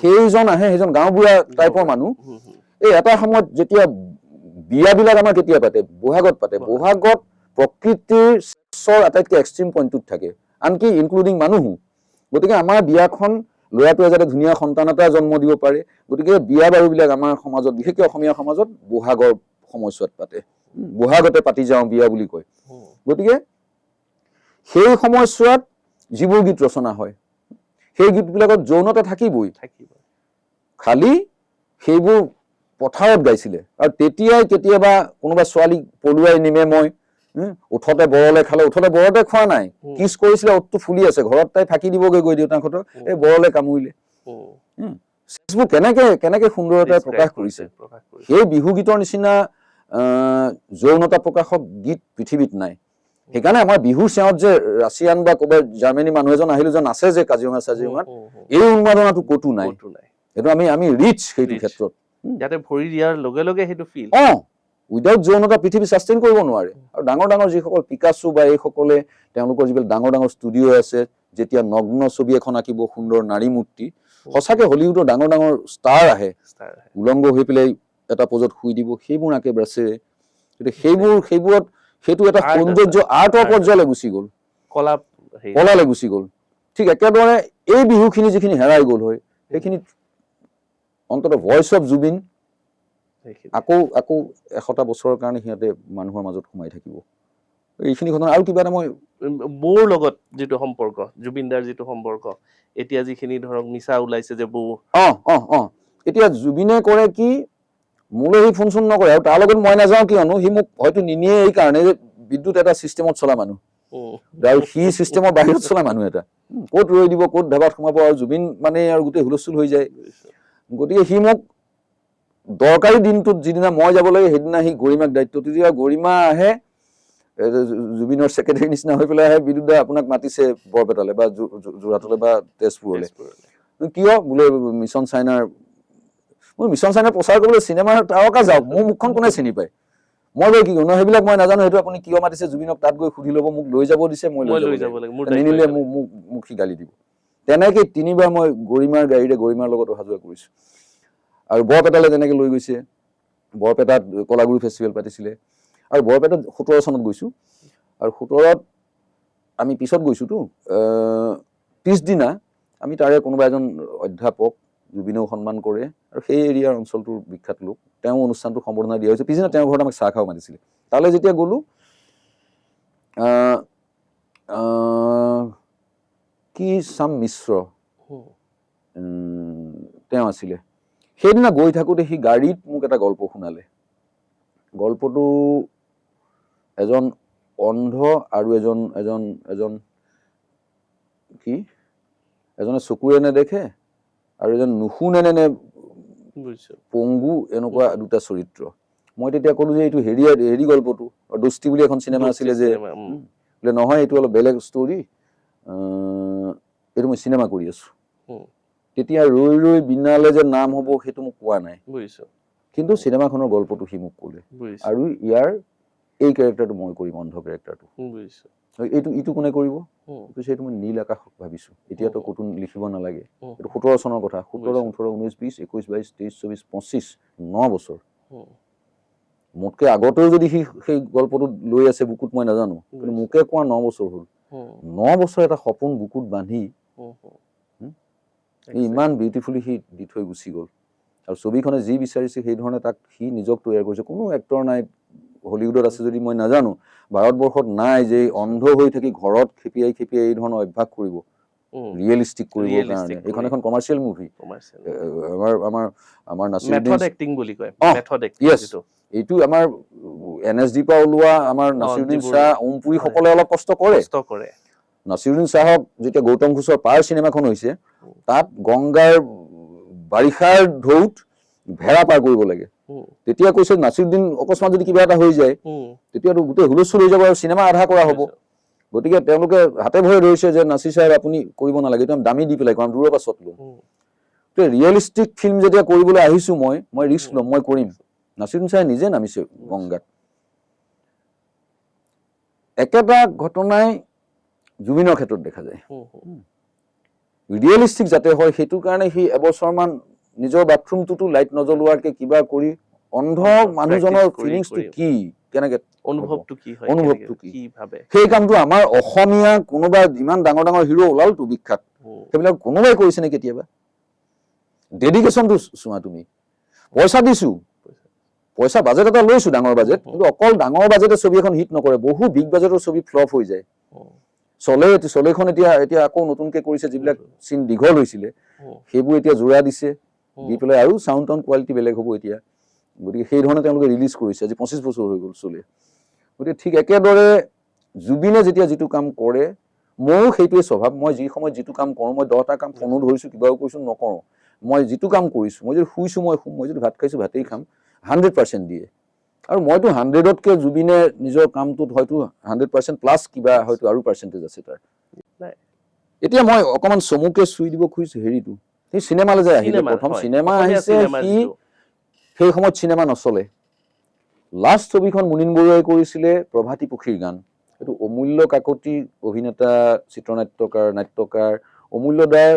B: সেইজন আহে, সেইজন গাঁওবুঢ়া টাইপৰ মানুহ। এই এটা সময়ত যেতিয়া বিয়াবিলাক আমাৰ কেতিয়া পাতে, বহাগত পাতে। বহাগত প্ৰকৃতিৰ ছেক্সৰ আটাইতকৈ এক্সট্ৰিম পইণ্টটোত থাকে, আনকি ইনক্লুডিং মানুহো। গতিকে আমাৰ বিয়াখন ল'ৰাটোৱে যাতে ধুনীয়া সন্তান এটা জন্ম দিব পাৰে, গতিকে বিয়া বাৰুবিলাক আমাৰ সমাজত, বিশেষকৈ অসমীয়া সমাজত বহাগৰ সময়ছোৱাত পাতে। বহাগতে পাতি যাওঁ বিয়া বুলি কয়। গতিকে সেই সময়ছোৱাত যিবোৰ গীত ৰচনা হয়, সেই গীতবিলাকত যৌনতা থাকিবই। খালি সেইবোৰ পথাৰত গাইছিলে। আৰু তেতিয়াই কেতিয়াবা কোনোবা ছোৱালীক পলুৱাই নিমে, মই উঠতে বৰলে খালে, উঠতে বৰতে খোৱা নাই, কিছ কৰিছিলে, ওঠটো ফুলি আছে, ঘৰত তাই ফাঁকি দিবগৈ গৈ দেউতাকহঁতক, এই বৰলে কামুৰিলে। ছেক্সবোৰ কেনেকে সুন্দৰতাৰে প্ৰকাশ কৰিছে। সেই বিহু গীতৰ নিচিনা যৌনতা প্ৰকাশক গীত পৃথিৱীত নাই। সেইকাৰণে আমাৰ বিহুৰ চেৱত যে ৰাছিয়ান বা ক'ৰবাত জাৰ্মানী মানুহ এজন আহিলে যে নাচে যে কাজিৰঙাত, এই উন্মাদনাটো ক'তো নাই। সেইটো আমি ৰিচ সেইটো ক্ষেত্ৰত।
A: যাতে ভৰি দিয়াৰ লগে লগে সেইটো ফিল।
B: উইদাউট যৌনতা পৃথিৱী ছাষ্টেইন কৰিব নোৱাৰে। আৰু ডাঙৰ ডাঙৰ যিসকল পিকাচো বা এইসকলে, তেওঁলোকৰ যিবিলাক ডাঙৰ ডাঙৰ ষ্টুডিঅ' আছে, যেতিয়া নগ্ন ছবি এখন আঁকিব, সুন্দৰ নাৰী মূৰ্তি, সঁচাকে হলিউডৰ ডাঙৰ ডাঙৰ ষ্টাৰ আহে, উলংগ হৈ পেলাই এটা পজত শুই দিব, সেইবোৰ আঁকে ব্ৰাছেৰে। গতিকে সেইবোৰত সেইটো এটা সৌন্দৰ্য আৰ্টৰ পৰ্যায়লৈ গুচি গ'ল, কলালৈ গুচি গ'ল। ঠিক একেদৰে এই বিহুখিনি যিখিনি হেৰাই গ'ল হয়, সেইখিনিত অন্ততঃ ভইচ অফ জুবিন আকৌ 100টা বছৰৰ কাৰণে সিহঁতে মানুহৰ মাজত সোমাই থাকিব। এইখিনি ঘটনা। আৰু কিবা এটা মই
A: বৌৰ লগত যিটো সম্পৰ্ক, জুবিনদাৰ যিটো সম্পৰ্ক, এতিয়া যিখিনি ধৰক মিছা ওলাইছে যে বৌ,
B: এতিয়া জুবিনে কৰে কি, মোলৈ সি ফোন চোন নকৰে, আৰু তাৰ লগত মই নাযাওঁ কিয়নো, সি মোক হয়তো নিনিয়ে এই কাৰণে যে বিদ্যুৎ এটা চিষ্টেমত চলা মানুহ, আৰু সি চিষ্টেমৰ বাহিৰত চলা মানুহ এটা, ক'ত ৰৈ দিব, ক'ত ধাবাত সোমাব, আৰু জুবিন মানে আৰু গোটেই হুলস্থুল হৈ যায়। গতিকে সি মোক দৰকাৰী দিনটোত যিদিনা মই যাব লাগে, সেইদিনা সি গৰিমাক দায়িত্ব দি দিয়ে। গৰিমা আহে, জুবিনৰ ছেক্ৰেটাৰী নিচিনা হৈ পেলাই আহে, বিদ্যুৎ দা আপোনাক মাতিছে বৰপেটালৈ বা যোৰহাটলৈ বা তেজপুৰলৈ। কিয় বোলে মিছন চাইনাৰ প্ৰচাৰ কৰিবলৈ চিনেমাৰ তাৰকা যাওক, মোৰ মুখখন কোনে চিনি পায়, মই গৈ কি কৰোঁ, সেইবিলাক মই নাজানো, সেইটো আপুনি কিয় মাতিছে জুবিনক, তাত গৈ সুধি ল'ব, মোক লৈ যাব দিছে, মই লৈ যাব লাগিব, নিনিলে মোক সি গালি দিব। তেনেকে 3বাৰ মই গৰিমাৰ গাড়ীৰে গৰিমাৰ লগত অহা যোৱা কৰিছো। আৰু বৰপেটালৈ তেনেকে লৈ গৈছে, বৰপেটাত কলাগুৰু ফেষ্টিভেল পাতিছিলে, আৰু বৰপেটাত 17 চনত গৈছো, আৰু 17ত আমি পিছত গৈছোতো, পিছদিনা আমি তাৰে কোনোবা এজন অধ্যাপক, জুবিনেও সন্মান কৰে, আৰু সেই এৰিয়াৰ অঞ্চলটোৰ বিখ্যাত লোক, তেওঁ অনুষ্ঠানটো সম্বৰ্ধনা দিয়া হৈছে। পিছদিনা তেওঁৰ ঘৰত আমাক চাহ খাব মাতিছিলে। তালৈ যেতিয়া গ'লো, কি চাম মিশ্ৰ তেওঁ আছিলে। সেইদিনা গৈ থাকোঁতে সি গাড়ীত মোক এটা গল্প শুনালে। গল্পটো এজন অন্ধ আৰু এজনে চকুৰে নেদেখে, আৰু এজন নুশুনে নে পংগু, এনেকুৱা দুটা চৰিত্ৰ। মই তেতিয়া ক'লো যে এইটো হেৰি গল্পটো, দোস্তি বুলি এখন চিনেমা আছিলে যে, নহয় এইটো অলপ বেলেগ ষ্টৰী, এইটো মই চিনেমা কৰি আছো। তেতিয়া ৰৈ ৰৈ বিনালে যে নাম হ'ব সেইটো মোক কোৱা নাই,
A: বুজিছো,
B: কিন্তু চিনেমাখনৰ গল্পটো সি মোক ক'লে,
A: বুজিছো,
B: আৰু ইয়াৰ এই কেৰেক্টাৰটো মই কৰিম, অন্ধ কেৰেক্টাৰটো।
A: বুজিছো,
B: এইটো কোনে কৰিব?
A: হুম,
B: সেইটো মই নীল আকাশ ভাবিছো, এতিয়াতো
A: হুম,
B: ক'তো লিখিব নালাগে।
A: হুম,
B: এইটো 17 চনৰ কথা, 17,
A: বুজিছো,
B: 18, 19, 20, 21, 22, 23, 24, 25, 9 বছৰ।
A: হুম,
B: মোতকে আগতেও যদি সি সেই গল্পটো লৈ আছে বুকুত মই নাজানো, কিন্তু
A: বুজিছো,
B: মোকে কোৱা 9 বছৰ হ'ল।
A: হুম,
B: 9 বছৰ এটা সপোন বুকুত বান্ধি
A: হুম, হুম,
B: ইমান বিউটিফুলি সি দি থৈ গুচি গ'ল। আৰু ছবিখনে যি বিচাৰিছে সেই ধৰণে তাক সি নিজক তৈয়াৰ কৰিছে। কোনো এক্টৰ নাই, হলিউডত আছে যদি মই নাজানো, ভাৰতবৰ্ষত নাই যে অন্ধ হৈ থাকি ঘৰত খেপিয়াই খেপিয়াই এই ধৰণৰ অভ্যাস কৰিব,
A: হুম,
B: ৰিয়েলিষ্টিক কৰিবৰ
A: ৰিয়েলিষ্টিক
B: কাৰণে। এইখন এখন কমাৰ্চিয়েল মুভি।
A: কমাৰ্চিয়েল,
B: আমাৰ আমাৰ আমাৰ নাছিৰুদ্দিন,
A: মেথড এক্টিং বুলি কয়, মেথড এক্টিং
B: য়েছ,
A: যিটো,
B: এইটো আমাৰ NSD পৰা ওলোৱা আমাৰ নাছিৰুদ্দিন
A: যিবোৰ,
B: শ্বাহ, ওমপুৰী
A: হয়,
B: সকলে অলপ কষ্ট কৰে।
A: কষ্ট কৰে,
B: নাছিৰুদ্দিন শ্বাহক যেতিয়া গৌতম ঘোষৰ পাৰ চিনেমাখন হৈছে, তাত গংগাৰ বাৰিষাৰ ঢৌত ভেড়া পাৰ কৰিব লাগে।
A: হুম,
B: তেতিয়া কৈছে নাছিৰুদ্দিন অকস্মাত যদি কিবা এটা হৈ যায়
A: হুম,
B: তেতিয়াতো গোটেই হুলস্থুল হৈ যাব আৰু চিনেমা আধা কৰা হ'ব।
A: বুজিছো,
B: গতিকে তেওঁলোকে হাতে ভৰি ধৰিছে যে নাছিৰ সাহেব আপুনি কৰিব নালাগে, এইটো আমি দামী দি পেলাই কাৰণ দূৰৰ পৰা শ্বট ল'ম।
A: হুম,
B: ৰিয়েলিষ্টিক ফিল্ম যেতিয়া কৰিবলৈ আহিছো মই ৰিস্ক
A: হুম,
B: ল'ম, মই কৰিম। নাছিৰুদ্দিন শ্বাহে নিজে নামিছে গংগাত। একেটা ঘটনাই জুবিনৰ ক্ষেত্ৰত দেখা যায়।
A: হুম, হুম,
B: ৰিয়েলিষ্টিক যাতে হয় সেইটো কাৰণে সি এবছৰমান নিজৰ বাথৰুমটোতো লাইট নজ্বলোৱাকে কিবা কৰি অন্ধ মানুহজনৰ
A: practice কৰি
B: ফিলিংছটো
A: কৰি,
B: কি, কেনেকে
A: অনুভৱটো কি হয়,
B: অনুভৱটো কি,
A: কি ভাবে,
B: সেই কামটো আমাৰ অসমীয়া কোনোবা ইমান ডাঙৰ ডাঙৰ হিৰো ওলালতো বিখ্যাত,
A: হুম,
B: সেইবিলাক কোনোবাই কৰিছে নে কেতিয়াবা? ডেডিকেশ্যনটো চোৱা তুমি। পইচা দিছো, পইচা বাজেট এটা লৈছো ডাঙৰ বাজেট, কিন্তু অকল ডাঙৰ বাজেটে ছবি এখন হিট নকৰে, বহু বিগ বাজেটৰ ছবি ফ্লপ হৈ যায়।
A: হুম,
B: চলেখন এতিয়া আকৌ নতুনকে কৰিছে, যিবিলাক চিন দীঘল হৈছিলে
A: হুম,
B: সেইবোৰ এতিয়া জোৰা দিছে, দি
A: হুম,
B: পেলাই আৰু চাউণ্ড টাউণ্ড কোৱালিটি বেলেগ হ'ব এতিয়া। গতিকে সেই ধৰণে তেওঁলোকে ৰিলিজ কৰিছে। আজি 25 বছৰ হৈ গ'ল চলে। গতিকে ঠিক একেদৰে জুবিনে যেতিয়া যিটো কাম কৰে, ময়ো সেইটোৱে স্বভাৱ। মই যি সময়ত যিটো কাম কৰোঁ, মই 10টা কাম ফোনো ধৰিছো, কিবাও কৰিছো, নকৰোঁ। মই যিটো কাম কৰিছো, মই যদি শুইছো মই শুম, মই যদি ভাত খাইছো ভাতেই খাম, 100% দিয়ে। আৰু মইতো 100তকৈ জুবিনে নিজৰ কামটোত হয়তো 100% প্লাছ কিবা হয়তো আৰু পাৰ্চেণ্টেজ আছে তাৰ।
A: নাই,
B: এতিয়া মই অকণমান চমুকে চুই দিব খুজিছো হেৰিটো, সেই চিনেমালৈ যে আহিলে,
A: চিনেমা,
B: প্ৰথম
A: হয়,
B: চিনেমা
A: অসমীয়া
B: আহিছে,
A: চিনেমাৰ
B: সি
A: যিটো,
B: সেই সময়ত চিনেমা নচলে। লাষ্ট ছবিখন মুনীন বৰুৱাই কৰিছিলে প্ৰভাতী পক্ষীৰ গান। এইটো অমূল্য কাকতি অভিনেতা, নাট্যকাৰ অমূল্য দাৰ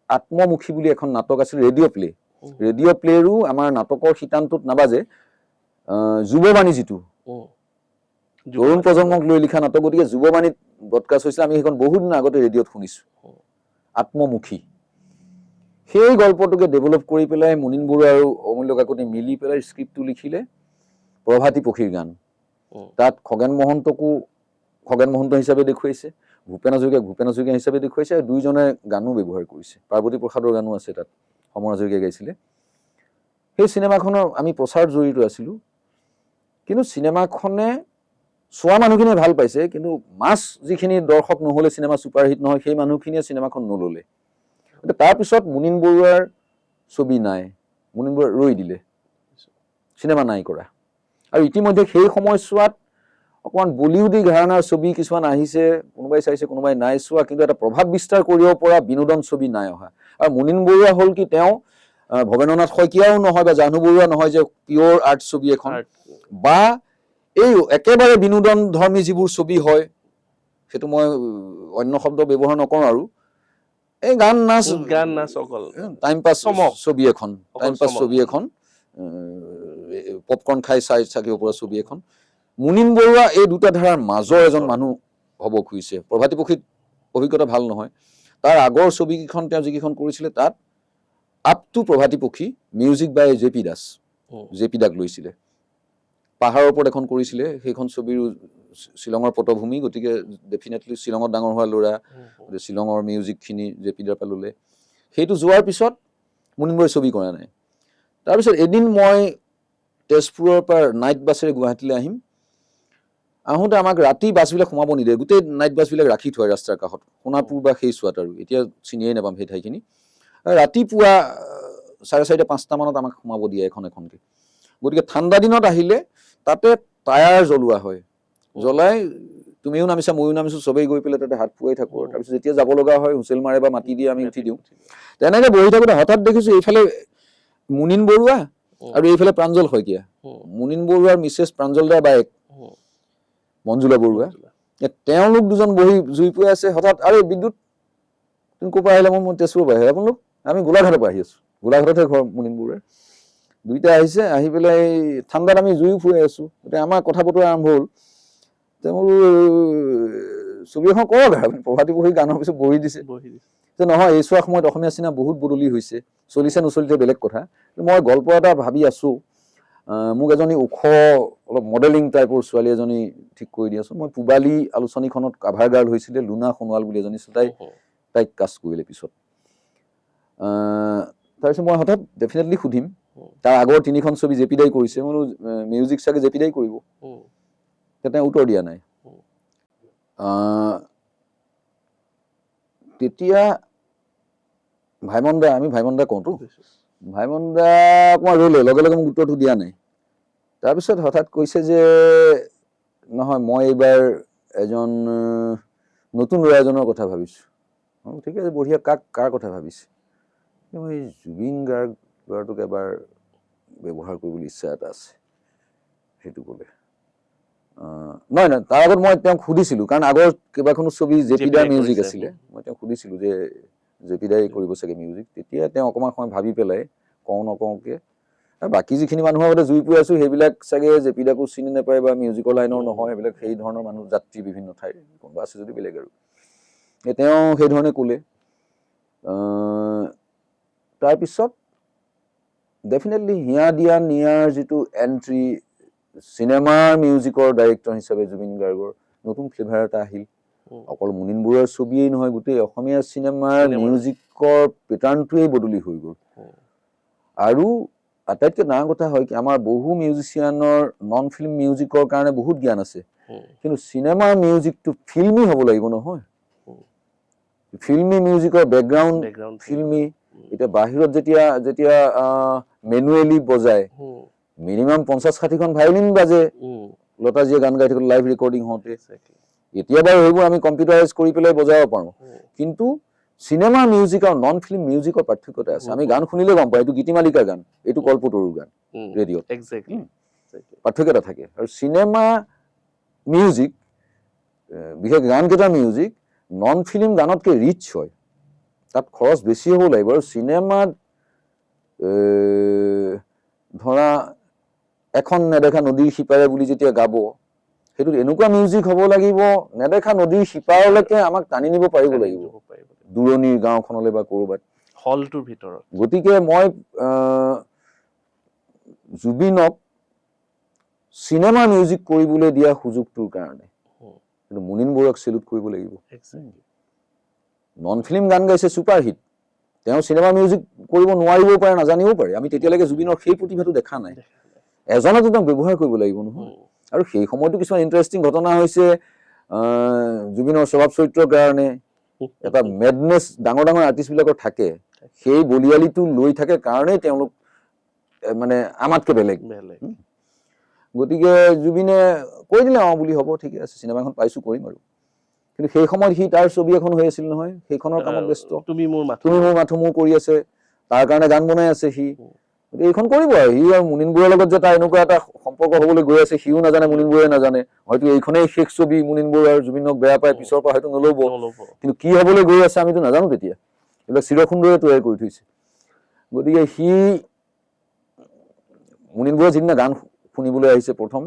B: আত্মমুখী বুলি এখন নাটক আছিল, ৰেডিঅ' প্লে'।
A: হুম,
B: ৰেডিঅ' প্লে'ৰো আমাৰ নাটকৰ শিতানটোত নাবাজে যুৱবাণী, যিটো
A: হুম,
B: তৰুণ
A: যুৱবাণী,
B: প্ৰজন্মক লৈ লিখা নাটক, গতিকে যুৱবাণীত ব্ৰডকাষ্ট হৈছিলে। আমি সেইখন বহুত দিন আগতে ৰেডিঅ'ত শুনিছো, আত্মমুখী। সেই গল্পটোকে ডেভেলপ কৰি পেলাই মুনীন বৰুৱা আৰু অমূল্য কাকতি মিলি পেলাই স্ক্ৰিপ্টটো লিখিলে প্ৰভাতী পক্ষীৰ গান।
A: হুম,
B: তাত খগেন মহন্তকো খগেন মহন্ত হিচাপে দেখুৱাইছে, ভূপেন হাজৰিকা হিচাপে দেখুৱাইছে, আৰু দুইজনে গানো ব্যৱহাৰ কৰিছে। পাৰ্বতী প্ৰসাদৰ গানো আছে তাত, সমৰ হাজৰিকাই গাইছিলে। সেই চিনেমাখনৰ আমি প্ৰচাৰত জড়িত আছিলোঁ, কিন্তু চিনেমাখনে চোৱা মানুহখিনিয়ে ভাল পাইছে, কিন্তু মাছ যিখিনি দৰ্শক নহ'লে চিনেমা ছুপাৰহিট নহয়, সেই মানুহখিনিয়ে চিনেমাখন নল'লে। তাৰপিছত মুনীন বৰুৱাৰ ছবি নাই, মুনীন বৰুৱা ৰৈ দিলে, চিনেমা নাই কৰা। আৰু ইতিমধ্যে সেই সময়ছোৱাত অকণমান বলিউডি ঘৰানাৰ ছবি কিছুমান আহিছে, কোনোবাই চাইছে কোনোবাই নাই চোৱা, কিন্তু এটা প্ৰভাৱ বিস্তাৰ কৰিব পৰা বিনোদন ছবি নাই অহা। আৰু মুনীন বৰুৱা হ'ল কি, তেওঁ ভৱেন্দ্ৰনাথ শইকীয়াও নহয় বা জাহ্নু বৰুৱা নহয় যে পিয়'ৰ আৰ্ট ছবি এখন, বা এই একেবাৰে বিনোদন ধৰ্মী যিবোৰ ছবি হয়, সেইটো মই অন্য শব্দ ব্যৱহাৰ নকৰোঁ, আৰু এই গান নাচ
A: অকল
B: টাইম পাছ
A: চমক,
B: ছবি এখন, পপকৰ্ণ খাই চাই থাকিব পৰা ছবি এখন। মুনীন বৰুৱা এই দুটা ধাৰাৰ মাজৰ এজন মানুহ হ'ব খুজিছে। প্ৰভাতী পক্ষীত অভিজ্ঞতা ভাল নহয়, তাৰ আগৰ ছবিকেইখন তেওঁ যিকেইখন কৰিছিলে তাত আপ টু প্ৰভাতী পক্ষী, মিউজিক বাই জে.পি. দাক লৈছিলে। পাহাৰৰ ওপৰত এখন কৰিছিলে, সেইখন ছবিৰো শ্বিলঙৰ পটভূমি, গতিকে ডেফিনেটলি শ্বিলঙত ডাঙৰ হোৱা ল'ৰা, শ্বিলঙৰ মিউজিকখিনি জে.পি. দাৰ পৰা ল'লে। সেইটো যোৱাৰ পিছত মুনীন বৰুৱাই ছবি কৰা নাই। তাৰপিছত এদিন মই তেজপুৰৰ পৰা নাইট বাছেৰে গুৱাহাটীলৈ আহিম, আহোঁতে আমাক ৰাতি বাছবিলাক সোমাব নিদিয়ে, গোটেই নাইট বাছবিলাক ৰাখি থয় ৰাস্তাৰ কাষত, সোণাপুৰ বা সেই চোৱাত, আৰু এতিয়া চিনিয়ে নাপাম সেই ঠাইখিনি। ৰাতিপুৱা 4:30, 5টা মানত আমাক সোমাব দিয়ে এখন এখনকৈ। গতিকে ঠাণ্ডা দিনত আহিলে তাতে টায়াৰ জ্বলোৱা হয়, জ্বলাই তুমিও নামিছা ময়ো নামিছো চবেই গৈ পেলাই তাতে হাত ফুৱাই থাকো তাৰপিছত যেতিয়া যাব লগা হয় হুঁচেল মাৰে বা মাতি দিয়ে আমি উঠি দিওঁ তেনেকে বহি থাকোঁতে হঠাৎ দেখিছো এইফালে মুনিন বৰুৱা আৰু এইফালে প্ৰাঞ্জল শইকীয়া মুনিন বৰুৱাৰ মিছেছ প্ৰাঞ্জল দাৰ বায়েক মঞ্জুলা বৰুৱা তেওঁলোক দুজন বহি জুই পুৱাই আছে হঠাৎ আৰু বিদ্যুৎ তুমি ক'ৰ পৰা আহিলা মই তেজপুৰৰ পৰা আহিলা আপোনালোক আমি গোলাঘাটৰ পৰা আহি আছো গোলাঘাটতে ঘৰ মুনিন বৰুৱাৰ দুইটা আহিছে আহি পেলাই ঠাণ্ডাত আমি জুই ফুৱাই আছো গতিকে আমাৰ কথা বতৰা আৰম্ভ হ'ল তেওঁ ছবি এখন কৰক আৰু প্ৰভাতী বহি গানৰ পিছত বহি দিছে যে নহয় এই চোৱা সময়ত অসমীয়া চিনেমা বহুত বদলি হৈছে চলিছে নচলিছে বেলেগ কথা মই গল্প এটা ভাবি আছো মোক এজনী ওখ অলপ মডেলিং টাইপৰ ছোৱালী এজনী ঠিক কৰি দি আছো মই পূবালী আলোচনীখনত কাভাৰ গাৰ্ল হৈছিলে লুনা সোণোৱাল বুলি এজনী তাইক কাষ্ট কৰিলে পিছত তাৰপিছত মই হঠাৎ ডেফিনেটলি সুধিম তাৰ আগৰ 3খন ছবি জেপি দাই কৰিছে মই মিউজিক চাগে জেপি দাই কৰিব তেওঁ উত্তৰ দিয়া নাই তেতিয়া আমি ভাইমন দা কওঁতো ভাইমন দা অকণমান ৰ'লে লগে লগে মোক উত্তৰটো দিয়া নাই তাৰপিছত হঠাৎ কৈছে যে নহয় মই এইবাৰ এজন নতুন ল'ৰা এজনৰ কথা ভাবিছোঁ ঠিক আছে বঢ়িয়া কাৰ কথা ভাবিছে মই জুবিন গাৰ্গ ল'ৰাটোক এবাৰ ব্যৱহাৰ কৰিবলৈ ইচ্ছা এটা আছে সেইটো ক'লে নহয় তাৰ আগত মই তেওঁক সুধিছিলোঁ কাৰণ আগৰ কেইবাখনো ছবি জেপি দাৰ মিউজিক আছিলে মই তেওঁক সুধিছিলোঁ যে জেপি দাই কৰিব চাগে মিউজিক তেতিয়া তেওঁ অকণমান সময় ভাবি পেলাই কওঁ নকওঁকে বাকী যিখিনি মানুহৰ আগতে জুই পুৱাই আছো সেইবিলাক চাগে জেপি দাকো চিনি নাপায় বা মিউজিকৰ লাইনৰ নহয় সেইবিলাক সেই ধৰণৰ মানুহ যাত্ৰী বিভিন্ন ঠাইৰ কোনোবা আছে যদি বেলেগ আৰু তেওঁ সেইধৰণে ক'লে তাৰপিছত ডেফিনেটলি হিয়া দিয়া নিয়াৰ যিটো এণ্ট্ৰি চিনেমাৰ মিউজিকৰ ডাইৰেক্টৰ হিচাপে জুবিন গাৰ্গৰ নতুন ফ্লেভাৰ এটা আহিল অকল মুনিন বৰুৱাৰ ছবিয়েই নহয় গোটেই অসমীয়া চিনেমাৰ মিউজিকৰ পেটাৰ্ণটোৱেই বদলি হৈ গ'ল আৰু আটাইতকৈ ডাঙৰ কথা হয় কি আমাৰ বহু মিউজিচিয়ানৰ নন ফিল্ম মিউজিকৰ কাৰণে বহুত জ্ঞান আছে কিন্তু চিনেমাৰ মিউজিকটো ফিল্মি হ'ব লাগিব নহয় ফিল্মি মিউজিকৰ বেকগ্ৰাউণ্ড ফিল্মি এতিয়া বাহিৰত যেতিয়া মেনুৱেলি বজায় মিনিমাম 50-60খন ভায়লিন বাজে লতাজীয়ে গান গাই থাকিলে লাইভ ৰেকৰ্ডিং হওঁতে এতিয়া বাৰু সেইবোৰ আমি কম্পিউটাৰাইজ কৰি পেলাই বজাব পাৰোঁ কিন্তু চিনেমাৰ মিউজিক আৰু নন ফিল্ম মিউজিকৰ পাৰ্থক্যতা আছে আমি গান শুনিলে গম পাওঁ এইটো গীতিমালিকাৰ গান এইটো কল্পতৰুৰ গান ৰেডিঅ'ত পাৰ্থক্য এটা থাকে আৰু চিনেমা মিউজিক বিশেষ গানকেইটাৰ মিউজিক নন ফিল্ম গানতকৈ ৰিচ হয় তাত খৰচ বেছি হ'ব লাগিব আৰু চিনেমাত ধৰা এখন নেদেখা নদীৰ সিপাৰে বুলি যেতিয়া গাব সেইটোত এনেকুৱা মিউজিক হ'ব লাগিব নেদেখা নদীৰ সিপাৰলৈকে আমাক টানি নিব পাৰিব লাগিব দূৰণিৰ গাঁওখনলৈ বা ক'ৰবাত
A: হলটোৰ ভিতৰত
B: গতিকে মই জুবিনক চিনেমা মিউজিক কৰিবলৈ দিয়া সুযোগটোৰ কাৰণে কিন্তু মুনিন বৰুৱাক চেলুট কৰিব লাগিব নন ফিল্ম গান গাইছে ছুপাৰ হিট তেওঁ চিনেমা মিউজিক কৰিব নোৱাৰিবও পাৰে নাজানিবও পাৰে আমি তেতিয়ালৈকে জুবিনৰ সেই প্ৰতিভাটো দেখা নাই এজনেতো তেওঁক ব্যৱহাৰ কৰিব লাগিব নহয় আৰু সেই সময়তো কিছুমান ইণ্টাৰেষ্টিং ঘটনা হৈছে জুবিনৰ স্বভাৱ চৰিত্ৰৰ কাৰণে এটা মেডনেছ ডাঙৰ ডাঙৰ আৰ্টিষ্টবিলাকৰ থাকে সেই বলিয়ালিটো লৈ থাকে কাৰণেই তেওঁলোক মানে আমাতকৈ বেলেগ গতিকে জুবিনে কৈ দিলে বুলি হ'ব ঠিকে আছে চিনেমাখন পাইছোঁ কৰিম আৰু কিন্তু সেই সময়ত সি তাৰ ছবি এখন হৈ আছিল নহয় সেইখনৰ কামত ব্যস্ত তুমি মোৰ মাথো মোৰ কৰি আছে তাৰ কাৰণে গান বনাই আছে সি গতিকে এইখন কৰিব আৰু সি আৰু মুনিন বৰুৱাৰ লগত যে তাৰ এনেকুৱা এটা সম্পৰ্ক হ'বলৈ গৈ আছে সিও নাজানে মুনিন বৰুৱাই নাজানে হয়তো এইখনেই শেষ ছবি মুনিন বৰুৱাৰ জুবিনক বেয়া পায় পিছৰ পৰা হয়তো নল'ব কিন্তু কি হ'বলৈ গৈ আছে আমিতো নাজানো তেতিয়া এইবিলাক চিৰসুন্দৰে তৈয়াৰ কৰি থৈছে গতিকে সি মুনিন বৰুৱাই যিদিনা গান শুনিবলৈ আহিছে প্ৰথম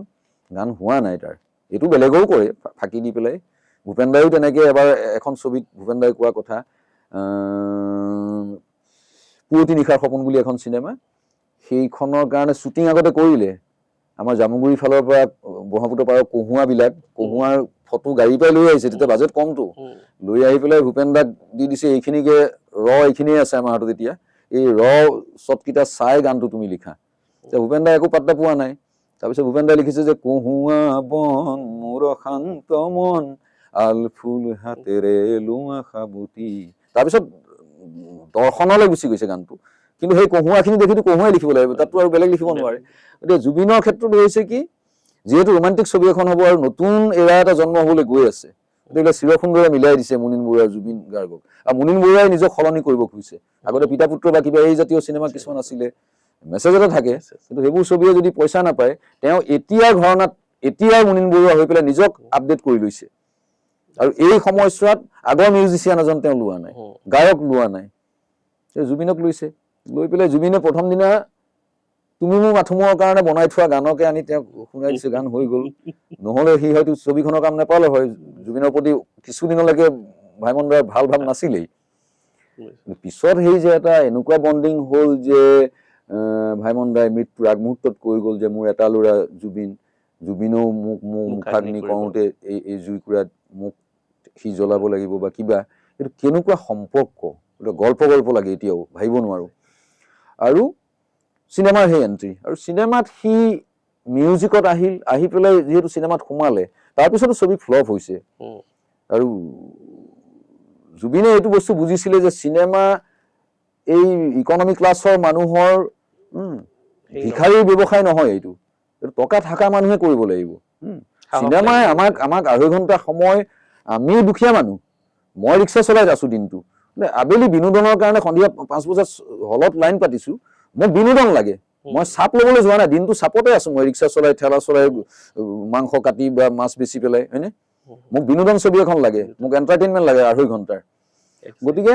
B: গান হোৱা নাই তাৰ এইটো বেলেগেও কৰে ফাঁকি দি পেলাই ভূপেন দাইও তেনেকৈ এবাৰ এখন ছবিত ভূপেন দাই কোৱা কথা পুৱতি নিশাৰ সপোন বুলি এখন চিনেমা সেইখনৰ কাৰণে শ্বুটিং আগতে কৰিলে আমাৰ জামুগুৰিৰ ফালৰ পৰা ব্ৰহ্মপুত্ৰ পাৰৰ কহুৱাৰ ফটো গাড়ীৰ পৰাই লৈ আহিছে তেতিয়া বাজেট কমটো লৈ আহি পেলাই ভূপেন দাক দি দিছে এইখিনিকে এইখিনিয়ে আছে আমাৰ হাতত এতিয়া এই শ্বটকেইটা চাই গানটো তুমি লিখা ভূপেন দাই একো পাত্তা পোৱা নাই তাৰপিছত ভূপেন দাই লিখিছে যে কহুৱা বন মোৰ শান্ত মন আল ফুল হাতেৰে লোৱা সাবুতি তাৰপিছত দৰ্শনলৈ গুচি গৈছে গানটো কিন্তু সেই কহুৱাখিনি দেখিতো কহুৱাই লিখিব লাগিব তাততো আৰু বেলেগ লিখিব নোৱাৰে গতিকে জুবিনৰ ক্ষেত্ৰত হৈছে কি যিহেতু ৰোমান্টিক ছবি এখন হ'ব আৰু নতুন এৰা এটা জন্ম হ'বলৈ গৈ আছে, গতিকে চিৰসুন্দৰে মিলাই দিছে মুনীন বৰুৱা জুবিন গাৰ্গক। আৰু মুনীন বৰুৱাই নিজক সলনি কৰিব খুজিছে। আগতে পিতা পুত্ৰ বা কিবা এই জাতীয় চিনেমা কিছুমান আছিলে, মেছেজ এটা থাকে, কিন্তু সেইবোৰ ছবিয়ে যদি পইচা নাপায়, তেওঁ এতিয়াৰ ঘৰণাত এতিয়াৰ মুনীন বৰুৱা হৈ পেলাই নিজক আপডেট কৰি লৈছে। আৰু এই সময়ছোৱাত আগৰ মিউজিচিয়ান এজন তেওঁ লোৱা নাই, গায়ক লোৱা নাই, জুবিনক লৈছে। লৈ পেলাই জুবিনে প্ৰথম দিনা তুমি মোৰ মাথোমৰ কাৰণে বনাই থোৱা গানকে আনি তেওঁক শুনাই দিছে, গান হৈ গ'ল। নহ'লে সি হয়তো ছবিখনৰ কাম নাপালে হয়। জুবিনৰ প্ৰতি কিছুদিনলৈকে ভাইমন দাৰ ভাল ভাৱ নাছিলেই। পিছত সেই যে এটা এনেকুৱা বণ্ডিং হ'ল যে ভাইমন দাই মৃত্যুৰ আগমুহূৰ্তত কৈ গ'ল যে মোৰ এটা ল'ৰা জুবিন, জুবিনেও মোক মুখাগ্নি কৰোঁতে এই জুইকুৰাত মোক সি জ্বলাব লাগিব বা কিবা। এইটো কেনেকুৱা সম্পৰ্ক, গল্প লাগে এতিয়াও ভাবিব নোৱাৰো। আৰু চিনেমাৰ সেই এণ্ট্ৰি, আৰু চিনেমাত সি মিউজিকত আহি পেলাই যিহেতু চিনেমাত সোমালে, তাৰপিছতো ছবি ফ্লপ হৈছে। আৰু জুবিনে এইটো বস্তু বুজিছিলে যে চিনেমা এই ইকনমি ক্লাছৰ মানুহৰ ভিখাৰীৰ ব্যৱসায় নহয়, এইটো টকা থকা মানুহে কৰিব লাগিব। চিনেমাই আমাক 2.5 ঘণ্টা সময়, আমি দুখীয়া মানুহ, মই ৰিক্সা চলাই আছো দিনটো, আবেলি বিনোদনৰ কাৰণে সন্ধিয়া 5 বজাত হলত লাইন পাতিছো, মোক বিনোদন লাগে, মই চাপ ল'বলৈ যোৱা নাই, দিনটো চাপতে আছো, মই ৰিক্সা চলাই ঠেলা চলাই মাংস কাটি বা মাছ বেচি পেলাই, হয়নে? মোক বিনোদন ছবি এখন লাগে, মোক এণ্টাৰটেইনমেণ্ট লাগে 2.5 ঘণ্টাৰ। গতিকে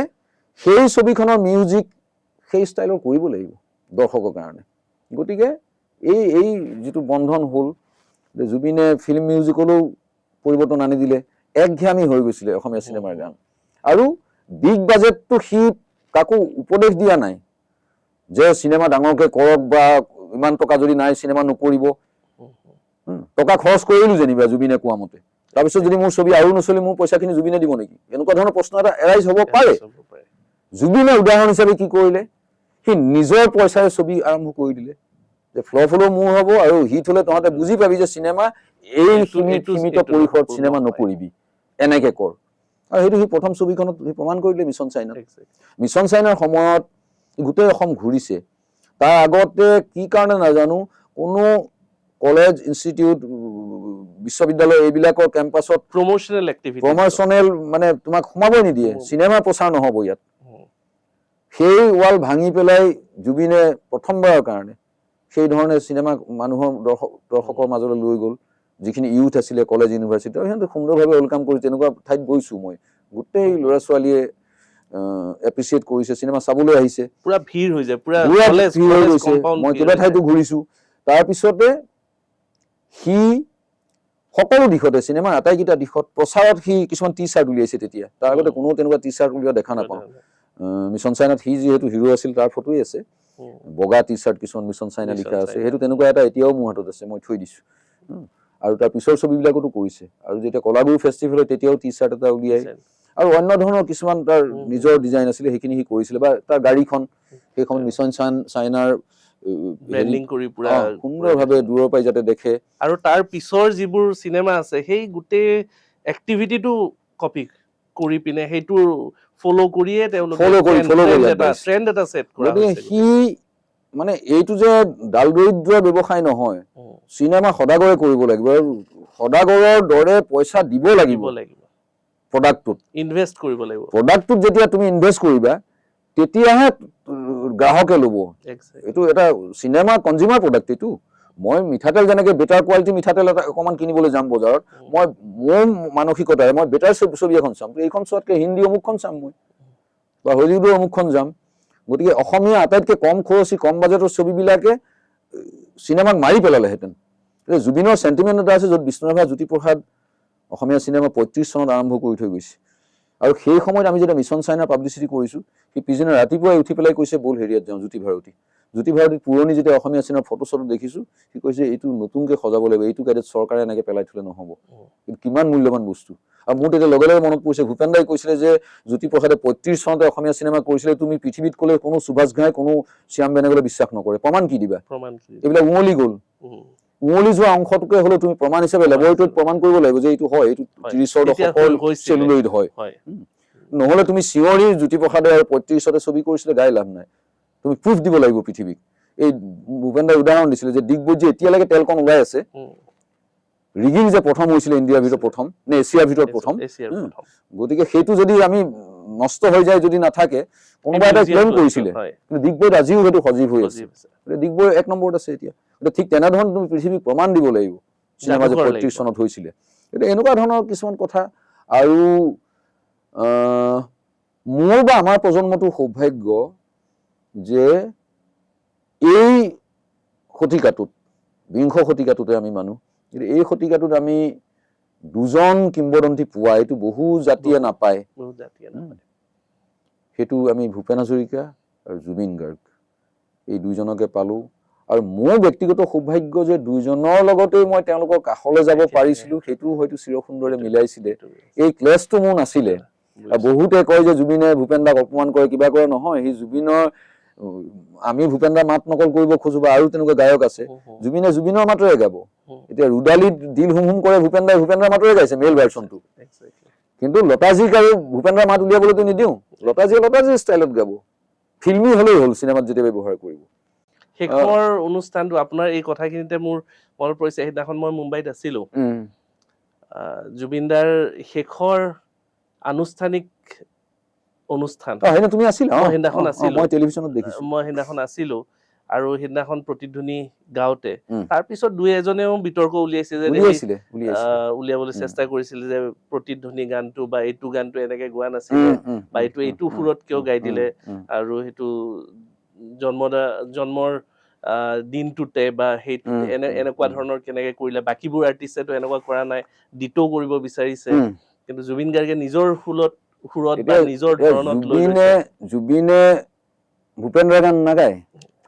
B: সেই ছবিখনৰ মিউজিক সেই ষ্টাইলৰ কৰিব লাগিব দৰ্শকৰ কাৰণে। গতিকে এই যিটো বন্ধন হ'ল, জুবিনে ফিল্ম মিউজিকলৈও পৰিৱৰ্তন আনি দিলে, একঘেয়ামী হৈ গৈছিলে অসমীয়া চিনেমাৰ গান। আৰু বিগ বাজেটটো সি কাকো উপদেশ দিয়া নাই যে চিনেমা ডাঙৰকে কৰক বা ইমান টকা যদি নাই চিনেমা নকৰিব। টকা খৰচ কৰিলো যেনিবা জুবিনে কোৱা মতে, তাৰপিছত যদি মোৰ ছবি আৰু নচলে মোৰ পইচাখিনি জুবিনে দিব নেকি, এনেকুৱা ধৰণৰ প্ৰশ্ন এটা এৰাইজ হ'ব পাৰে। জুবিনে উদাহৰণ হিচাপে কি কৰিলে, সি নিজৰ পইচাৰে ছবি আৰম্ভ কৰি দিলে যে ফ্লপ হ'লেও মোৰ হ'ব, আৰু হিট হ'লে তহঁতে বুজি পাবি যে চিনেমা এই সীমিত পৰিসৰত চিনেমা নকৰিবি, এনেকে কৰ। আৰু সেইটো সি প্ৰথম ছবিখনত সি প্ৰমাণ কৰি দিলে মিছন চাইনা। মিছন চাইনাৰ সময়ত গোটেই অসম ঘূৰিছে। তাৰ আগতে কি কাৰণে নাজানো, কোনো কলেজ, ইনষ্টিটিউট, বিশ্ববিদ্যালয় এইবিলাকৰ কেম্পাছত প্ৰমোচনেল মানে তোমাক সোমাবই নিদিয়ে, চিনেমা প্ৰচাৰ নহ'ব ইয়াত। সেই ৱাল ভাঙি পেলাই জুবিনে প্ৰথমবাৰৰ কাৰণে সেই ধৰণে চিনেমা মানুহৰ দৰ্শকৰ মাজলৈ লৈ গ'ল। যিখিনি ইউথ আছিলে কলেজ, ইউনিভাৰ্চিটি, সিহঁতে সুন্দৰভাৱে ৱেলকাম কৰিছে। তেনেকুৱা ঠাইত গৈছো মই, গোটেই ল'ৰা ছোৱালীয়ে এপ্ৰিচিয়েট কৰিছে, চিনেমা চাবলৈ আহিছে, পুৰা ভিৰ হৈ যায়, পুৰা ভিৰ হৈ গৈছে। মই কেইবা ঠাইতো ঘূৰিছো। তাৰপিছতে সি সকলো দিশতে, চিনেমাৰ আটাইকেইটা দিশত, প্ৰচাৰত সি কিছুমান টি চাৰ্ট উলিয়াইছে তেতিয়া। তাৰ আগতে কোনো তেনেকুৱা টি চাৰ্ট উলিওৱা দেখা নাপাওঁ। মিছন চাইনাত সি যিহেতু হিৰো আছিল, তাৰ ফটোই আছে, বগা টি চাৰ্ট কিছুমান মিছন চাইনা লিখা আছে, সেইটো তেনেকুৱা এটা এতিয়াও মোৰ হাতত আছে, মই থৈ দিছো। আৰু তাৰ পিছৰ ছবিবিলাকতো কৰিছে। আৰু যেতিয়া কলাগুৰু ফেষ্টিভেল হয় তেতিয়াও টি চাৰ্ট এটা উলিয়াই, আৰু অন্য ধৰণৰ কিছুমান তাৰ নিজৰ ডিজাইন আছিলে, সেইখিনি সি কৰিছিলে। বা তাৰ গাড়ীখন, সেইখন মিছন চাইনাৰ ব্ৰেণ্ডিং কৰি পুৰা সুন্দৰভাৱে দূৰৰ পৰাই যাতে দেখে। আৰু তাৰ পিছৰ যিবোৰ চিনেমা আছে, সেই গোটেই এক্টিভিটিটো কপি কৰি পিনে সেইটো ফলো কৰিয়ে তেওঁলোকে ট্ৰেন্ড এটা সেট কৰা হৈছে। সি মানে এইটো যে ডাল দৰিদ্ৰ ব্যৱসায় নহয়, চিনেমা সদাগৰে কৰিব লাগিব, আৰু সদাগৰৰ দৰে পইচা দিব লাগিব প্ৰডাক্টটোত, ইনভেষ্ট কৰিব লাগিব। প্ৰডাক্টটোত যেতিয়া তুমি ইনভেষ্ট কৰিবা তেতিয়াহে গ্ৰাহকে ল'ব। এইটো এটা চিনেমা কনজিউমাৰ প্ৰডাক্ট। এইটো মই মিঠাতেল যেনেকে বেটাৰ কোৱালিটি মিঠাতেল এটা অকণমান কিনিবলৈ যাম বজাৰত, মই মোৰ মানসিকতাৰে মই বেটাৰ ছবি এখন চাম, এইখন চোৱাতকে হিন্দী অমুকখন চাম মই, বা হলিউডৰ অমুকখন যাম। গতিকে অসমীয়া আটাইতকৈ কম খৰচী, কম বাজেটৰ ছবিবিলাকে চিনেমাক মাৰি পেলালেহেঁতেন। জুবিনৰ চেণ্টিমেণ্ট এটা আছে, য'ত বিষ্ণুৰাভা জ্যোতিপ্ৰসাদ অসমীয়া চিনেমা 35 চনত আৰম্ভ কৰি থৈ গৈছে। আৰু সেই সময়ত আমি যেতিয়া মিছন চাইনা পাব্লিচিটি কৰিছোঁ, সি পিছদিনা ৰাতিপুৱাই উঠি পেলাই কৈছে ব'ল হেৰিয়াত যাওঁ, জ্যোতি ভাৰতীত পুৰণি যেতিয়া অসমীয়া চিনেমাৰ ফটো চটো দেখিছোঁ, সি কৈছে এইটো নতুনকৈ সজাব লাগিব, এইটো গাড়ীত চৰকাৰে এনেকৈ পেলাই থ'লে নহ'ব। কিন্তু কিমান মূল্যৱান বস্তু। আৰু মোৰ তেতিয়া লগে লগে মনত পৰিছে, ভূপেন দাই কৈছিলে যে জ্যোতিপ্ৰসাদে 35 চনতে অসমীয়া চিনেমা কৰিছিলে, তুমি পৃথিৱীত ক'লে কোনো সুভাষ ঘাই, কোনো শ্যাম বেনেগলে বিশ্বাস নকৰে। প্ৰমাণ কি দিবা? এইবিলাক উমলি গ'ল। উমলি যোৱা অংশটোকে হ'লেও তুমি প্ৰমাণ হিচাপে লেবৰেটৰীত প্ৰমাণ কৰিব লাগিব যে এইটো হয়, এইটো 30ৰ দশকৰ চেলুলইড হয়। নহ'লে তুমি চিঞৰি জ্যোতিপ্ৰসাদে আৰু 35তে ছবি কৰিছিলে গাই লাভ নাই, তুমি প্ৰুফ দিব লাগিব পৃথিৱীক। এই ভূপেন দাই উদাহৰণ দিছিলে যে ডিগবৈত যে এতিয়ালৈকে তেলকণ ওলাই আছে, ৰিগিং যে প্ৰথম হৈছিলে ইণ্ডিয়াৰ ভিতৰত প্ৰথম নে এছিয়াৰ ভিতৰত প্ৰথম,
A: এছিয়াৰ প্ৰথম।
B: গতিকে সেইটো যদি আমি নষ্ট হৈ যায় যদি নাথাকে, কোনোবা এটা ক্লেইম কৰিছিলে, কিন্তু ডিগবৈত আজিও সেইটো সজীৱ হৈ আছে। ডিগবৈ 1 নম্বৰত আছে এতিয়া। ঠিক তেনেধৰণে তুমি পৃথিৱীক প্ৰমাণ দিব লাগিব চিনেমা যে 35 চনত হৈছিলে। গতিকে এনেকুৱা ধৰণৰ কিছুমান কথা। আৰু মোৰ বা আমাৰ প্ৰজন্মটো সৌভাগ্য যে এই শতিকাটোত, বিংশ শতিকাটোতে আমি মানুহ, কিন্তু এই শতিকাটোত আমি দুজন কিংবদন্তি পোৱা এইটো বহু জাতিয়ে নাপায়। সেইটো আমি ভূপেন হাজৰিকা আৰু জুবিন গাৰ্গ, এই দুইজনকে পালো। আৰু মোৰ ব্যক্তিগত সৌভাগ্য যে দুইজনৰ লগতেই মই তেওঁলোকৰ কাষলৈ যাব পাৰিছিলো, সেইটো হয়তো চিৰসুন্দৰে মিলাইছিলে। এই ক্লেছটো মোৰ নাছিলে। বহুতে কয় যে জুবিনে ভূপেন দাক অপমান কৰে, কিবা কৰে। নহয়, সি জুবিনৰ, আমি ভূপেন দাৰ মাত নকল কৰিব খোজো বা আৰু তেনেকুৱা গায়ক আছে, জুবিনে জুবিনৰ মাতৰে গাব। এতিয়া ৰুদালিত দিল হুম হুম কৰে ভূপেন দাৰ মাতৰে গাইছে মেইল ভাৰ্চনটো। কিন্তু লতাজীক আৰু ভূপেন দাৰ মাত উলিয়াবলৈতো নিদিওঁ, লতাজীয়ে লতাজীৰ ষ্টাইলত গাব। ফিল্মি হলেই হ'ল, চিনেমাত যেতিয়া ব্যৱহাৰ কৰিব।
A: শেষৰ অনুষ্ঠানটো আপোনাৰ এই কথাখিনিতে মোৰ মনত পৰিছে, সেইদিনাখন মই মুম্বাইত আছিলো, জুবিনদাৰ শেষৰ আনুষ্ঠানিক অনুষ্ঠান।
B: তুমি আছিলা?
A: মই সেইদিনাখন আছিলো,
B: মই টেলিভিছনত দেখিছো।
A: মই সেইদিনাখন আছিলো। আৰু সেইদিনাখন প্ৰতিধ্বনি গাওঁতে তাৰপিছত দুই এজনেও বিতৰ্ক উলিয়াইছে যে উলিয়াবলৈ চেষ্টা কৰিছিল যে প্ৰতিধ্বনি গানটো বা এইটো গানটো এনেকে গোৱা নাছিলে, বা এইটো সুৰত কিয় গাই দিলে, আৰু সেইটো জন্মৰ দিনটোতে বা সেইটো এনেকুৱা ধৰণৰ কেনেকে কৰিলে, বাকীবোৰ আৰ্টিষ্টেতো এনেকুৱা কৰা নাই, ডিটো কৰিব বিচাৰিছে, কিন্তু জুবিন গাৰ্গে নিজৰ সুৰত বা নিজৰ ধৰণত লৈ লৈছে।
B: জুবিনে ভূপেন দাৰ গান নাগায়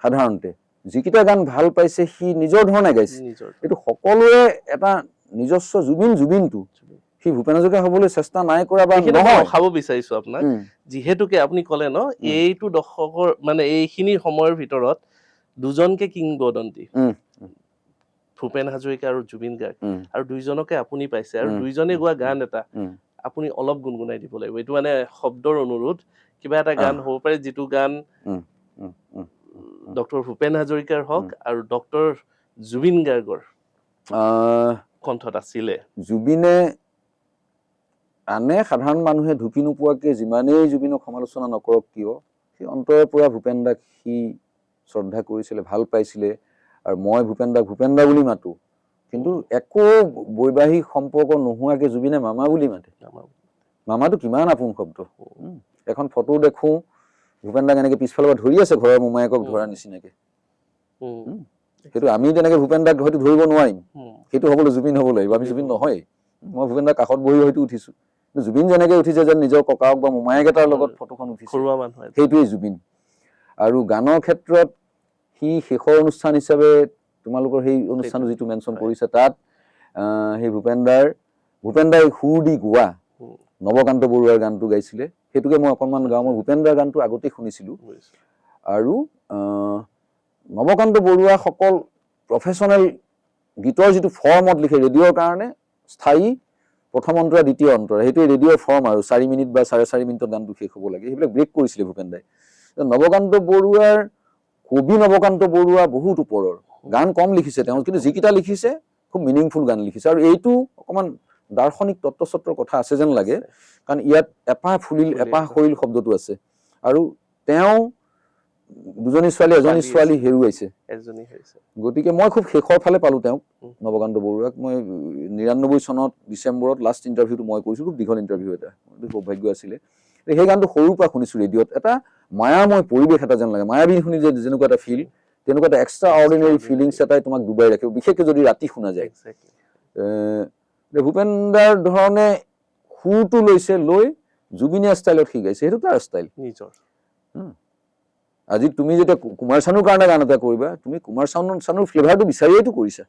B: সাধাৰণতে, যিকেইটা গান ভাল পাইছে সি নিজৰ ধৰণে গাইছে। এইটো সকলোৰে এটা নিজস্ব জুবিনটো সি ভূপেন হাজৰিকা হবলৈ চেষ্টা নাই কৰা বা নহয়।
A: খাব বিচাৰিছো আপোনাক, যিহেতুকে আপুনি ক'লে ন এইটো দশকৰ মানে এইখিনি সময়ৰ ভিতৰত দুজনকে কিংবদন্তি, ভূপেন হাজৰিকা আৰু জুবিন গাৰ্গ, আৰু দুইজনকে আপুনি পাইছে, আৰু দুইজনে গোৱা গান এটা আপুনি অলপ গুণগুণাই দিব লাগিব। এইটো মানে শব্দৰ অনুৰোধ, কিবা এটা গান হ'ব পাৰে যিটো গান ডক্টৰ ভূপেন হাজৰিকাৰ হওক আৰু ডক্টৰ জুবিন গাৰ্গৰ কণ্ঠত আছিলে।
B: জুবিনে আনে সাধাৰণ মানুহে ঢুকি নোপোৱাকে যিমানেই জুবিনক সমালোচনা নকৰক কিয়, সেই অন্তৰৰ পৰা ভূপেন দাক সি শ্ৰদ্ধা কৰিছিলে, ভাল পাইছিলে। আৰু মই ভূপেন দা বুলি মাতো, কিন্তু একো বৈবাহিক সম্পৰ্ক নোহোৱাকে জুবিনে মামা বুলি মাতে। মামাটো কিমান আপোন শব্দ। এখন ফটো দেখো ভূপেন দাক এনেকে পিছফালৰ পৰা ধৰি আছে, ঘৰৰ মোমায়েকক ধৰা নিচিনাকে। সেইটো আমি তেনেকে ভূপেন দাক হয়তো ধৰিব নোৱাৰিম, সেইটো হবলৈ জুবিন হ'ব লাগিব। আমি জুবিন নহয়। মই ভূপেন দাৰ কাষত বহি হয়তো উঠিছো, জুবিন যেনেকে উঠিছে যেন নিজৰ ককাক বা মোমায়েক এটাৰ লগত ফটোখন উঠিছে, সেইটোৱেই জুবিন। আৰু গানৰ ক্ষেত্ৰত সি শেষৰ অনুষ্ঠান হিচাপে তোমালোকৰ সেই অনুষ্ঠানটো যিটো মেনশ্যন কৰিছে, তাত সেই ভূপেন দাই সুৰ দি গোৱা নৱকান্ত বৰুৱাৰ গানটো গাইছিলে। সেইটোকে মই অকণমান গাওঁ। মই ভূপেন দাৰ গানটো আগতেই শুনিছিলো। আৰু নৱকান্ত বৰুৱা সকল প্ৰফেচনেল গীতৰ যিটো ফৰ্মত লিখে, ৰেডিঅ'ৰ কাৰণে স্থায়ী প্ৰথম অন্তৰা দ্বিতীয় অন্তৰা, সেইটোৱে ৰেডিঅ'ৰ ফৰ্ম। আৰু 4 মিনিট বা 4.5 মিনিটত গানটো শেষ হ'ব লাগে, সেইবিলাক ব্ৰেক কৰিছিলে ভূপেন দাই। নৱকান্ত বৰুৱাৰ কবি নৱকান্ত বৰুৱা বহুত ওপৰৰ গান কম লিখিছে তেওঁ, কিন্তু যিকেইটা লিখিছে খুব মিনিংফুল গান লিখিছে। আৰু এইটো অকণমান দাৰ্শনিক তত্ত্বচত্ৰৰ কথা আছে যেন লাগে, কাৰণ ইয়াত এপাহ ফুলিল এপাহ সৰিল শব্দটো আছে। আৰু তেওঁ দুজনী ছোৱালী, এজনী ছোৱালী হেৰুৱাইছে। গতিকে মই খুব শেষৰ ফালে পালো তেওঁক, নৱকান্ত বৰুৱাক। মই 99 চনত ডিচেম্বৰত লাষ্ট ইণ্টাৰভিউটো মই কৰিছো, খুব দীঘল ইণ্টাৰভিউ এটা, সৌভাগ্য আছিলে। সেই গানটো সৰুৰ পৰা শুনিছো ৰেডিঅ'ত, এটা মায়াময় পৰিৱেশ এটা যেন লাগে। মায়াবী শুনি যেনেকুৱা এটা ফিল, তেনেকুৱা এটা এক্সট্ৰা অৰ্ডিনেৰী ফিলিংছ এটাই তোমাক ডুবাই ৰাখিব, বিশেষকৈ যদি ৰাতি শুনা যায়। ভূপেন দাৰ ধৰণে সুৰটো লৈছে, লৈ জুবিনীয়া ষ্টাইলত সি গাইছে, সেইটো তাৰ ষ্টাইল নিজৰ। আজি তুমি যেতিয়া কুমাৰ চানুৰ কাৰণে গান এটা কৰিবা, তুমি কুমাৰ চানুৰ ফ্লেভাৰটো বিচাৰিয়েইতো কৰিছা।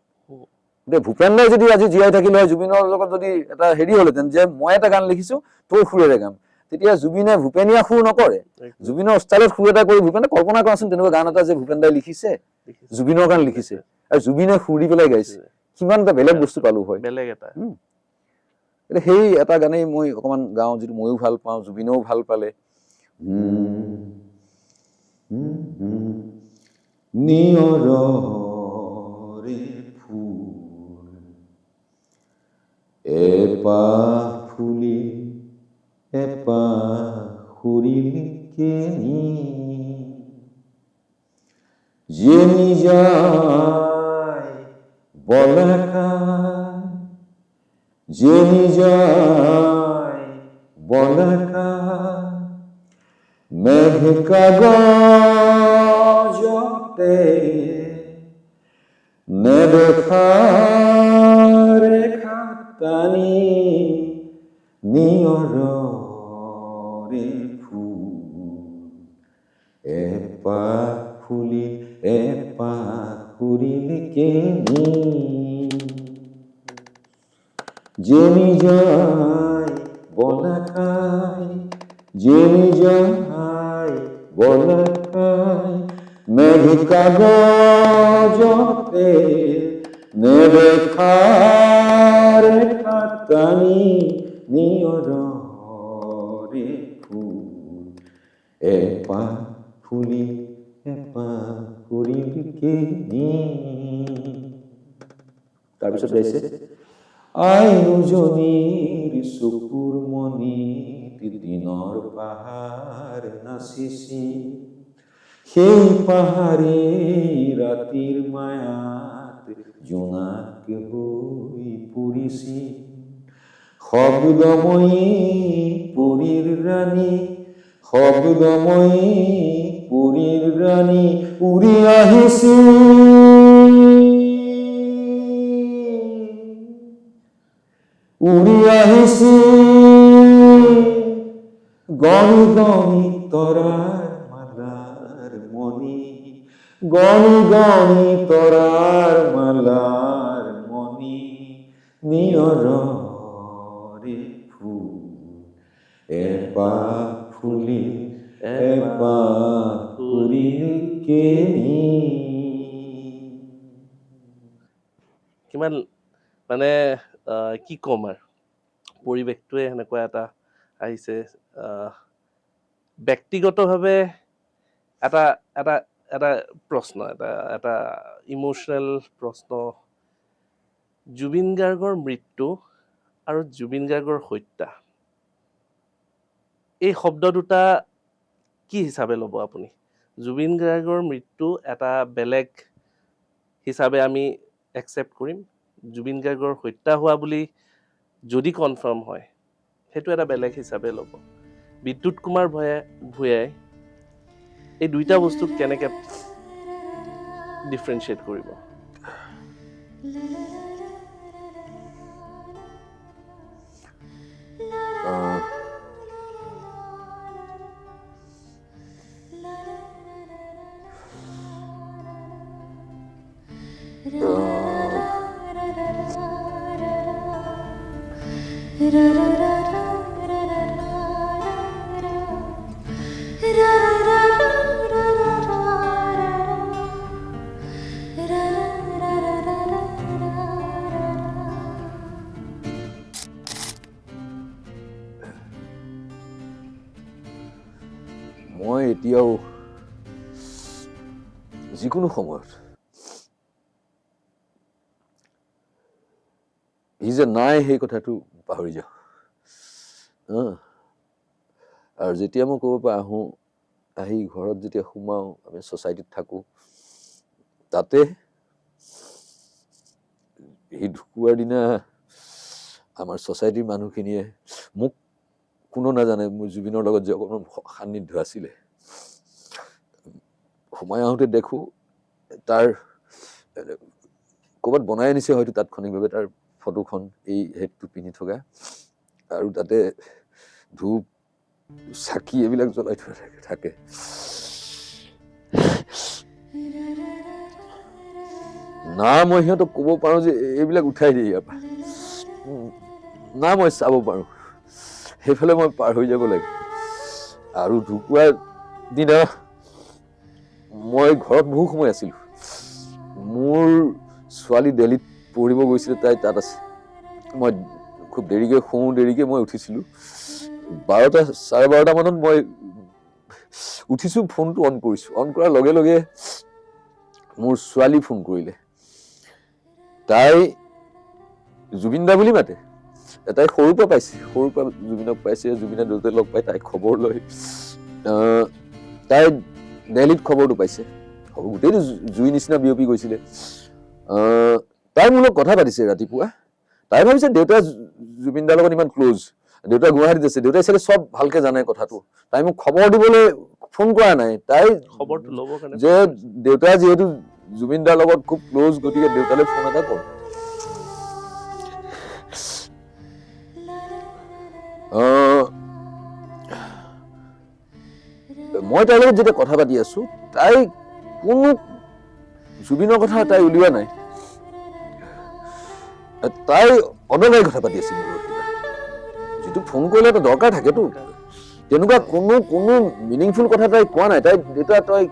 B: গতিকে ভূপেন দাই যদি আজি জীয়াই থাকিলে হয়, জুবিনৰ লগত যদি এটা হেৰি হলহেঁতেন যে মই এটা গান লিখিছো তোৰ সুৰেৰে গাম, তেতিয়া জুবিনে ভূপেনীয়া সুৰ নকৰে, জুবিনৰ ষ্টাইলত সুৰ এটা কৰি ভূপেনে কল্পনা কৰাচোন তেনেকুৱা গান এটা যে ভূপেন দাই লিখিছে, জুবিনৰ গান লিখিছে, আৰু জুবিনে সুৰ দি পেলাই গাইছে, কিমান এটা বেলেগ বস্তু পালো হয়। সেই এটা গানেই মই অকমান গাওঁ, যিটো ময়ো ভাল পাওঁ, জুবিনেও ভাল পালে। নিয়ৰৰে ফুল এপাহ ফুলি এপাহ সৰিল কেনি জেনি যায় বলাকায় জেনি যায় বলাকায় মেঘ কাগজতে নেদেখা ৰেখা টানি নিয়ৰৰে ফুল এপাহ ফুলি এপাহ সৰিল কেনি জেনি যায় বলাকায় জেনি যায় বলাকায় মেঘ কাগজতে নেদেখা ৰেখা টানি নিয়ৰৰে ফুল এপাহ ফুলি এপাহ সৰিল কেনি তাৰপিছত গাইছে আইনুজনীৰ চকুৰ মণিত দিনৰ পাহাৰ নাচিছি সেই পাহাৰে ৰাতিৰ মায়াত জোনাক হৈ পৰিছি শব্দময়ী পুৰীৰ ৰাণী শব্দময়ী পুৰীৰ ৰাণী উৰি আহিছি উৰি আহিছি গণি গণি তৰাৰ মালাৰ মণি গণি গণি তৰাৰ মালাৰ মণি নিয়ৰৰে ফুল এপাহ ফুলি এপাহ সৰিল কেনি
A: কিমান মানে কি ক'ম আৰু পৰিৱেশটোৱে সেনেকুৱা এটা আহিছে ব্যক্তিগতভাৱে এটা এটা এটা প্ৰশ্ন এটা ইমোচনেল প্ৰশ্ন জুবিন গাৰ্গৰ মৃত্যু আৰু জুবিন গাৰ্গৰ হত্যা এই শব্দ দুটা কি হিচাপে ল'ব আপুনি জুবিন গাৰ্গৰ মৃত্যু এটা বেলেগ হিচাপে আমি একচেপ্ট কৰিম জুবিন গাৰ্গৰ হত্যা হোৱা বুলি যদি কনফাৰ্ম হয় সেইটো এটা বেলেগ হিচাপে ল'ব বিদ্যুৎ কুমাৰ ভূঞাই এই দুইটা বস্তুক কেনেকৈ ডিফাৰেঞ্চিয়েট কৰিব
B: মই এতিয়াও যিকোনো সময়ত ই যে নাই সেই কথাটো পাহৰি যাওঁ আৰু যেতিয়া মই ক'ব পৰা আহোঁ আহি ঘৰত যেতিয়া সোমাওঁ আমি ছ'চাইটিত থাকোঁ তাতে সেই ঢুকুৱাৰ দিনা আমাৰ ছ'চাইটিৰ মানুহখিনিয়ে মোক কোনো নাজানে মোৰ জুবিনৰ লগত যে অকণমান সান্নিধ্য আছিলে সোমাই আহোঁতে দেখোঁ তাৰ ক'ৰবাত বনাই আনিছে হয়তো তাৎক্ষণিকভাৱে তাৰ ফটোখন এই হেডটো পিন্ধি থকা আৰু তাতে ধূপ চাকি এইবিলাক জ্বলাই থোৱা থাকে না মই সিহঁতক ক'ব পাৰোঁ যে এইবিলাক উঠাই দিয়ে ইয়াৰ পৰা না মই চাব পাৰোঁ সেইফালে মই পাৰ হৈ যাব লাগে আৰু ঢুকুৱাৰ দিনা মই ঘৰত বহু সময় আছিলোঁ মোৰ ছোৱালী দিল্লীত পঢ়িব গৈছিলে তাই তাত আছে মই খুব দেৰিকৈ শুওঁ দেৰিকৈ মই উঠিছিলোঁ 12:30 মানত মই উঠিছোঁ ফোনটো অন কৰিছোঁ অন কৰাৰ লগে লগে মোৰ ছোৱালী ফোন কৰিলে তাই জুবিন দা বুলি মাতে তাই সৰুৰ পৰা পাইছে, সৰুৰ পৰা জুবিনক পাইছে, জুবিনে দেউতাই লগ পাই তাইক খবৰ লয়। তাই দেলহিত খবৰটো পাইছে, গোটেইটো জুই নিচিনা বিয়পি গৈছিলে। তাই মোৰ লগত কথা পাতিছে ৰাতিপুৱা। তাই ভাবিছে দেউতা জুবিন দাৰ লগত ইমান ক্ল'জ, দেউতা গুৱাহাটীত আছে, দেউতাই চাগে চব ভালকে জানে কথাটো। তাই মোক খবৰ দিবলৈ ফোন কৰা নাই, তাই
A: খবৰটো ল'বৰ কাৰণে
B: যে দেউতা যিহেতু জুবিন দাৰ লগত খুব ক্ল'জ, গতিকে দেউতালৈ ফোন এটা কৰ। মই তাইৰ লগত যেতিয়া কথা পাতি আছো, তাই কোনো জুবিনৰ কথা তাই উলিওৱা নাই। তাই অদৰকাৰী কথা পাতি আছিল মোৰ লগত। যিটো ফোন কৰিলে এটা দৰকাৰ থাকেতো, তেনেকুৱা কোনো মিনিংফুল কথা তাই কোৱা নাই। তাই দেউতা তই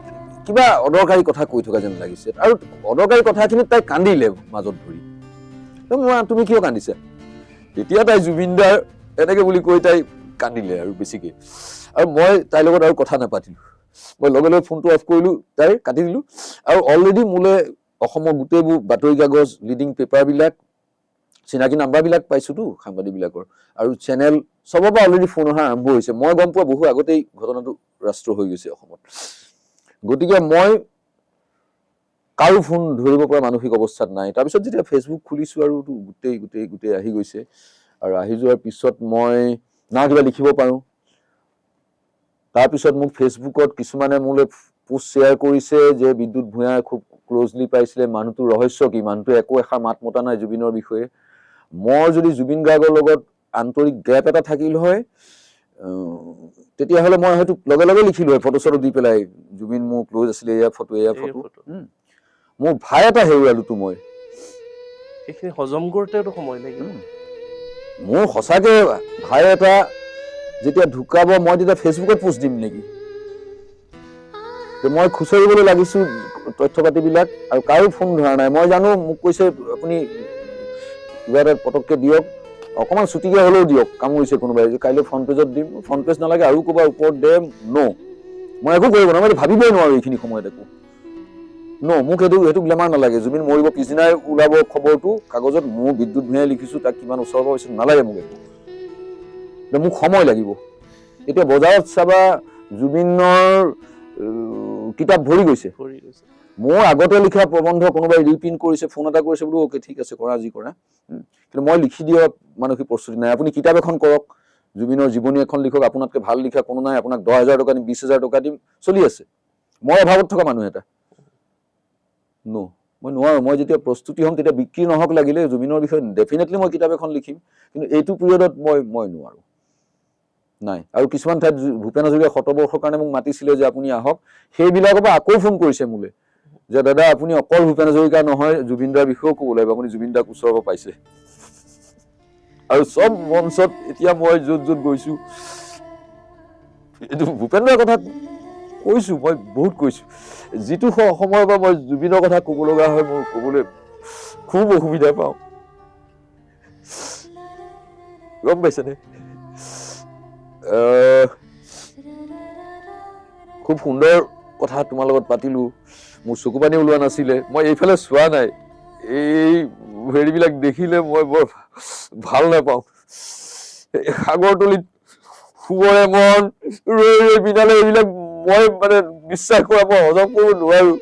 B: কিবা অদৰকাৰী কথা কৈ থকা যেন লাগিছে, আৰু অদৰকাৰী কথাখিনিত তাই কান্দিলে মাজত ধৰি। তুমি কিয় কান্দিছা? তেতিয়া তাই জুবিনদাৰ এনেকে বুলি কৈ তাই কান্দিলে আৰু বেছিকে। আৰু মই তাইৰ লগত আৰু কথা নাপাতিলো, মই লগে লগে ফোনটো অফ কৰিলো, তাই কাটি দিলো। আৰু অলৰেডি মোলৈ অসমৰ গোটেইবোৰ বাতৰি কাগজ, লিডিং পেপাৰবিলাক, চিনাকি নাম্বাৰবিলাক পাইছোতো সাংবাদিকবিলাকৰ, আৰু চেনেল চবৰ পৰা অলৰেডি ফোন অহা আৰম্ভ হৈছে। মই গম পোৱা বহু আগতেই ঘটনাটো ৰাষ্ট্ৰ হৈ গৈছে অসমত। গতিকে মই কাৰো ফোন ধৰিব পৰা মানসিক অৱস্থাত নাই। তাৰপিছত যেতিয়া ফেচবুক খুলিছো আৰু গোটেই আহি গৈছে, আৰু আহি যোৱাৰ পিছত মই না কিবা লিখিব পাৰো। তাৰপিছত মোক ফেচবুকত কিছুমানে মোলৈ পোষ্ট শ্বেয়াৰ কৰিছে যে বিদ্যুৎ ভূঞাই খুব ক্ল'জলি পাইছিলে, মানুহটোৰ ৰহস্য কি, মানুহটোৱে একো এষাৰ মাত মতা নাই জুবিনৰ বিষয়ে। মই যদি জুবিন গাৰ্গৰ লগত আন্তৰিক গেপ এটা থাকিল হয়, তেতিয়াহ'লে মই হয়তো লগে লগে লিখিলো হয়, ফটো চটো দি পেলাই, জুবিন মোৰ ক্ল'জ আছিলে, এয়া ফটো। মোৰ ভাই এটা হেৰুৱালোতো মই।
A: সেইখিনি হজম কৰোঁতেতো সময় লাগিব।
B: মোৰ সঁচাকে ভাই এটা যেতিয়া ঢুকাব, মই তেতিয়া ফেচবুকত পোষ্ট দিম নেকি? মই খুচৰিবলৈ লাগিছো তথ্য পাতিবিলাক, আৰু কাৰো ফোন ধৰা নাই। মই জানো মোক কৈছে আপুনি কিবা এটা পটককে দিয়ক, অকণমান ছুটিকে হ'লেও দিয়ক, কামুৰিছে কোনোবাই, কাইলৈ ফ্ৰণ্ট পেজত দিম। ফ্ৰণ্ট পেজ নালাগে, আৰু ক'ৰবাৰ ওপৰত দে। মই একো কৰিব নোৱাৰো, মই ভাবিবই নোৱাৰো এইখিনি সময়ত একো। মোক সেইটো গ্লেমাৰ নালাগে। জুবিন মৰিব পিছদিনাই ওলাব খবৰটো কাগজত, মোৰ বিদ্যুৎ ভূঞাই লিখিছো, তাক কিমান ওচৰৰ পৰা হৈছে, নালাগে মোক একো। মোক সময় লাগিব। এতিয়া বজাৰত চাবা জুবিনৰ কিতাপ ভৰি গৈছে। মোৰ আগতে লিখা প্ৰবন্ধ কোনোবাই ৰিপ্ৰিণ্ট কৰিছে, ফোন এটা কৰিছে, বোলো অ'কে ঠিক আছে, কৰা যি কৰা। কিন্তু মই লিখি দিয়া মানসিক প্ৰস্তুতি নাই। আপুনি কিতাপ এখন কৰক, জুবিনৰ জীৱনী এখন লিখক, আপোনাতকে ভাল লিখা কোনো নাই, আপোনাক 10,000 টকা দিম, 20,000 টকা দিম, চলি আছে। মই অভাৱত থকা মানুহ এটা। মই নোৱাৰো। মই যেতিয়া প্ৰস্তুতি হ'ম, তেতিয়া বিক্ৰী নহওক লাগিলে, জুবিনৰ বিষয়ে ডেফিনেটলি মই কিতাপ এখন লিখিম, কিন্তু এইটো পিৰিয়ডত মই নোৱাৰো, নাই। আৰু কিছুমান ঠাইত ভূপেন হাজৰিকা শতবৰ্ষৰ কাৰণে মোক মাতিছিলে যে আপুনি আহক, সেইবিলাকৰ পৰা আকৌ ফোন কৰিছে মোলৈ যে দাদা আপুনি অকল ভূপেন হাজৰিকা নহয়, জুবিন দাৰ বিষয়েও ক'ব লাগিব, আপুনি জুবিন দাক ওচৰৰ পৰা পাইছে। আৰু চব মঞ্চত এতিয়া মই য'ত গৈছো, এইটো ভূপেন দাৰ কথা কৈছো, মই বহুত কৈছো। যিটো সময়ৰ পৰা মই জুবিনৰ কথা ক'ব লগা হয়, মোৰ ক'বলৈ খুব অসুবিধা পাওঁ, গম পাইছেনে? খুব সুন্দৰ কথা তোমাৰ লগত পাতিলো, মোৰ চকু পানী ওলোৱা নাছিলে। মই এইফালে চোৱা নাই, এই হেৰিবিলাক দেখিলে মই বৰ ভাল নাপাওঁ। সাগৰতলিত শুবৰে মন, ৰৈ বিনালে, এইবিলাক মই মানে বিশ্বাস কৰা, মই হজম কৰিব নোৱাৰো।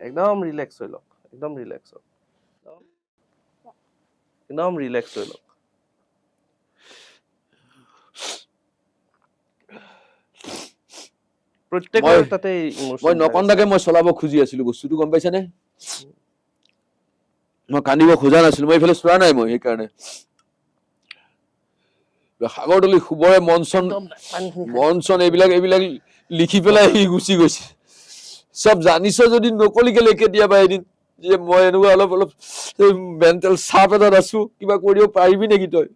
A: একদম ৰিলেক্স হৈ লওক, একদম ৰিলেক্স হৈ লওক। প্ৰত্যেকৰে তাতে
B: মই নকন্দাকে মই চলাব খুজি আছিলো বস্তুটো, গম পাইছানে? মই কান্দিব খোজা নাছিলো, মই এইফালে চোৱা নাই। মই সেইকাৰণে সাগৰতলি শুবৰে মন এইবিলাক লিখি পেলাই সি গুচি গৈছে। চব জানিছ যদি নকলি কেলে কেতিয়াবা এদিন যে মই এনেকুৱা অলপ মেণ্টেল চাপ এটাত আছো, কিবা কৰিব পাৰিবি নেকি তই?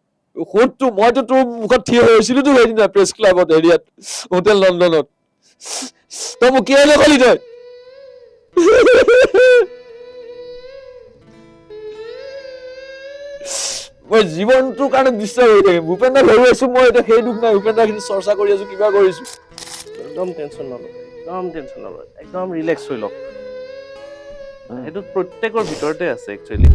B: মইতো তোৰ মুখত থিয় হৈ আছিলো তো সেইদিনা প্ৰেছ ক্লাবত, হেৰিয়াত হোটেল লণ্ডনত। তই মোক কিয় নকলি তই মই জীৱনটোৰ কাৰণে বিশ্বাস কৰি থাকিম ভূপেন দাক হেৰুৱাইছো মই এতিয়া সেই দুখ নাই ভূপেন দাক চৰ্চা কৰি আছো কিবা কৰিছো
A: একদম টেনশ্যন নল'ব একদম ৰিলেক্স হৈ লওক সেইটো প্ৰত্যেকৰ ভিতৰতে আছে একচুৱেলি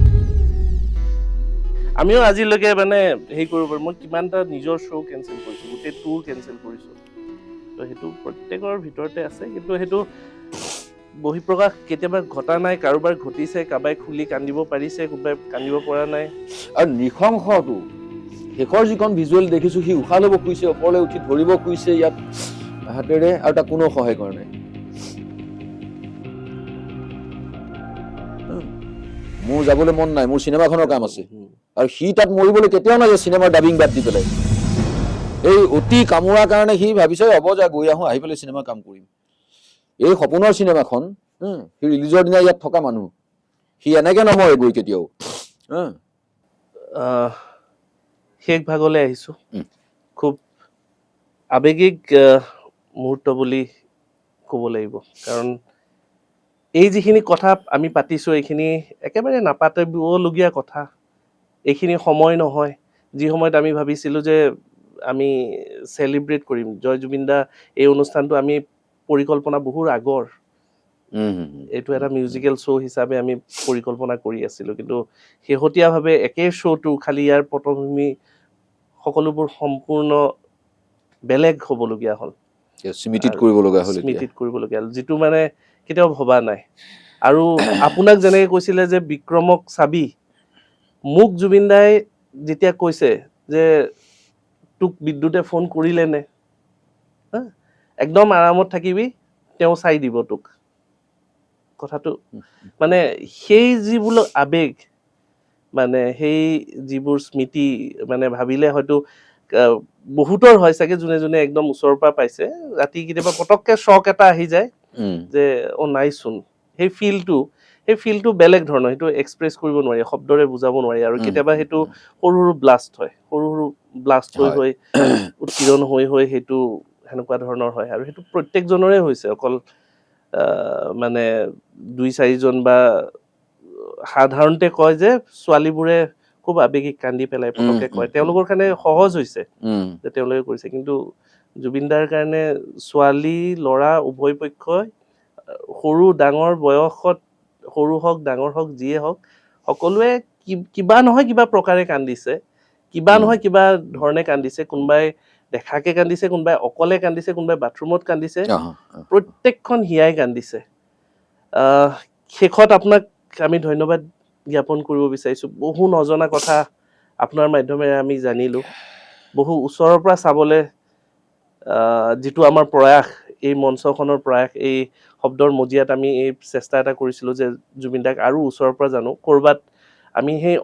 A: আমিও আজিলৈকে মানে হেৰি কৰিব পাৰোঁ মই কিমানটা নিজৰ শ্ব' কেঞ্চেল কৰিছোঁ গোটেই টুৰ কেঞ্চেল কৰিছোঁ তো সেইটো প্ৰত্যেকৰ ভিতৰতে আছে কিন্তু সেইটো বহিঃপ্ৰকাশ কেতিয়াবা ঘটা নাই কাৰোবাৰ ঘটিছে কাৰোবাই খুলি কান্দিব পাৰিছে কোনোবাই কান্দিব পৰা নাই
B: আৰু নৃশংসটো শেষৰ যিখন ভিজুৱেল দেখিছো সি উশাহ ল'ব খুজিছে ওপৰলৈ উঠি ধৰিব খুজিছে ইয়াত হাতেৰে আৰু তাক কোনো সহায় কৰা নাই মোৰ যাবলৈ মন নাই মোৰ চিনেমাখনৰ কাম আছে আৰু সি তাত মৰিবলৈ কেতিয়াও নাযায় চিনেমাৰ ডাবিং বাদ দি পেলাই এই অতি কামোৰাৰ কাৰণে সি ভাবিছে হ'ব যা গৈ আহোঁ আহি পেলাই চিনেমা কাম কৰিম এই সপোনৰ চিনেমাখন সি ৰিলিজৰ দিনা ইয়াত থকা মানুহ সি এনেকে নমৰে গৈ কেতিয়াও
A: শেষ ভাগলৈ আহিছোঁ খুব আৱেগিক মুহূৰ্ত বুলি ক'ব লাগিব কাৰণ এই যিখিনি কথা আমি পাতিছোঁ এইখিনি একেবাৰে নাপাতিবলগীয়া কথা এইখিনি সময় নহয় যি সময়ত আমি ভাবিছিলোঁ যে আমি চেলিব্ৰেট কৰিম জয় জুবিন দা এই অনুষ্ঠানটো আমি পৰিকল্পনা বহুৰ আগৰ এইটো এটা মিউজিকেল শ্ব' হিচাপে আমি পৰিকল্পনা কৰি আছিলোঁ কিন্তু শেহতীয়াভাৱে একেই শ্ব'টো খালি ইয়াৰ পটভূমি সকলোবোৰ সম্পূৰ্ণ বেলেগ হ'বলগীয়া হ'ল
B: স্মৃতিত কৰিবলগীয়া
A: হ'ল যিটো মানে কেতিয়াও ভবা নাই আৰু আপোনাক যেনেকৈ কৈছিলে যে বিক্ৰমক চাবি মোক জুবিন দাই যেতিয়া কৈছে যে তোক বিদ্যুতে ফোন কৰিলে নে একদম আৰামত থাকিবি তেওঁ চাই দিব তোক কথাটো মানে সেই যিবোৰ আৱেগ মানে সেই যিবোৰ স্মৃতি মানে ভাবিলে হয়তো বহুতৰ হয় চাগে যোনে যোনে একদম ওচৰৰ পৰা পাইছে ৰাতি কেতিয়াবা পটককে শ্বক এটা আহি যায় যে নাইচোন সেই ফিলটো বেলেগ ধৰণৰ সেইটো এক্সপ্ৰেছ কৰিব নোৱাৰি শব্দৰে বুজাব নোৱাৰি আৰু কেতিয়াবা সেইটো সৰু সৰু ব্লাষ্ট হৈ উৎকীৰণ হৈ সেইটো সেনেকুৱা ধৰণৰ হয় আৰু সেইটো প্ৰত্যেকজনৰে হৈছে অকল মানে 2-4জন বা সাধাৰণতে কয় যে ছোৱালীবোৰে খুব আৱেগিক কান্দি পেলাই পটককে কয় তেওঁলোকৰ কাৰণে সহজ হৈছে যে তেওঁলোকে কৰিছে কিন্তু জুবিন দাৰ কাৰণে ছোৱালী ল'ৰা উভয় পক্ষই সৰু ডাঙৰ বয়সত সৰু হওক ডাঙৰ হওক যিয়ে হওক সকলোৱে কিবা নহয় কিবা প্ৰকাৰে কান্দিছে কিবা নহয় কিবা ধৰণে কান্দিছে কোনোবাই দেখাকে কান্দিছে কোনোবাই অকলে কান্দিছে কোনোবাই বাথৰুমত কান্দিছে প্ৰত্যেকখন হিয়াই কান্দিছে শেষত আপোনাক আমি ধন্যবাদ জ্ঞাপন কৰিব বিচাৰিছোঁ বহু নজনা কথা আপোনাৰ মাধ্যমেৰে আমি জানিলোঁ বহু ওচৰৰ পৰা চাবলৈ যিটো আমাৰ প্ৰয়াস এই মঞ্চখনৰ প্ৰয়াস এই শব্দৰ মজিয়াত আমি এই চেষ্টা এটা কৰিছিলোঁ যে জুবিন দাক আৰু ওচৰৰ পৰা জানো ক'ৰবাত আমি সেই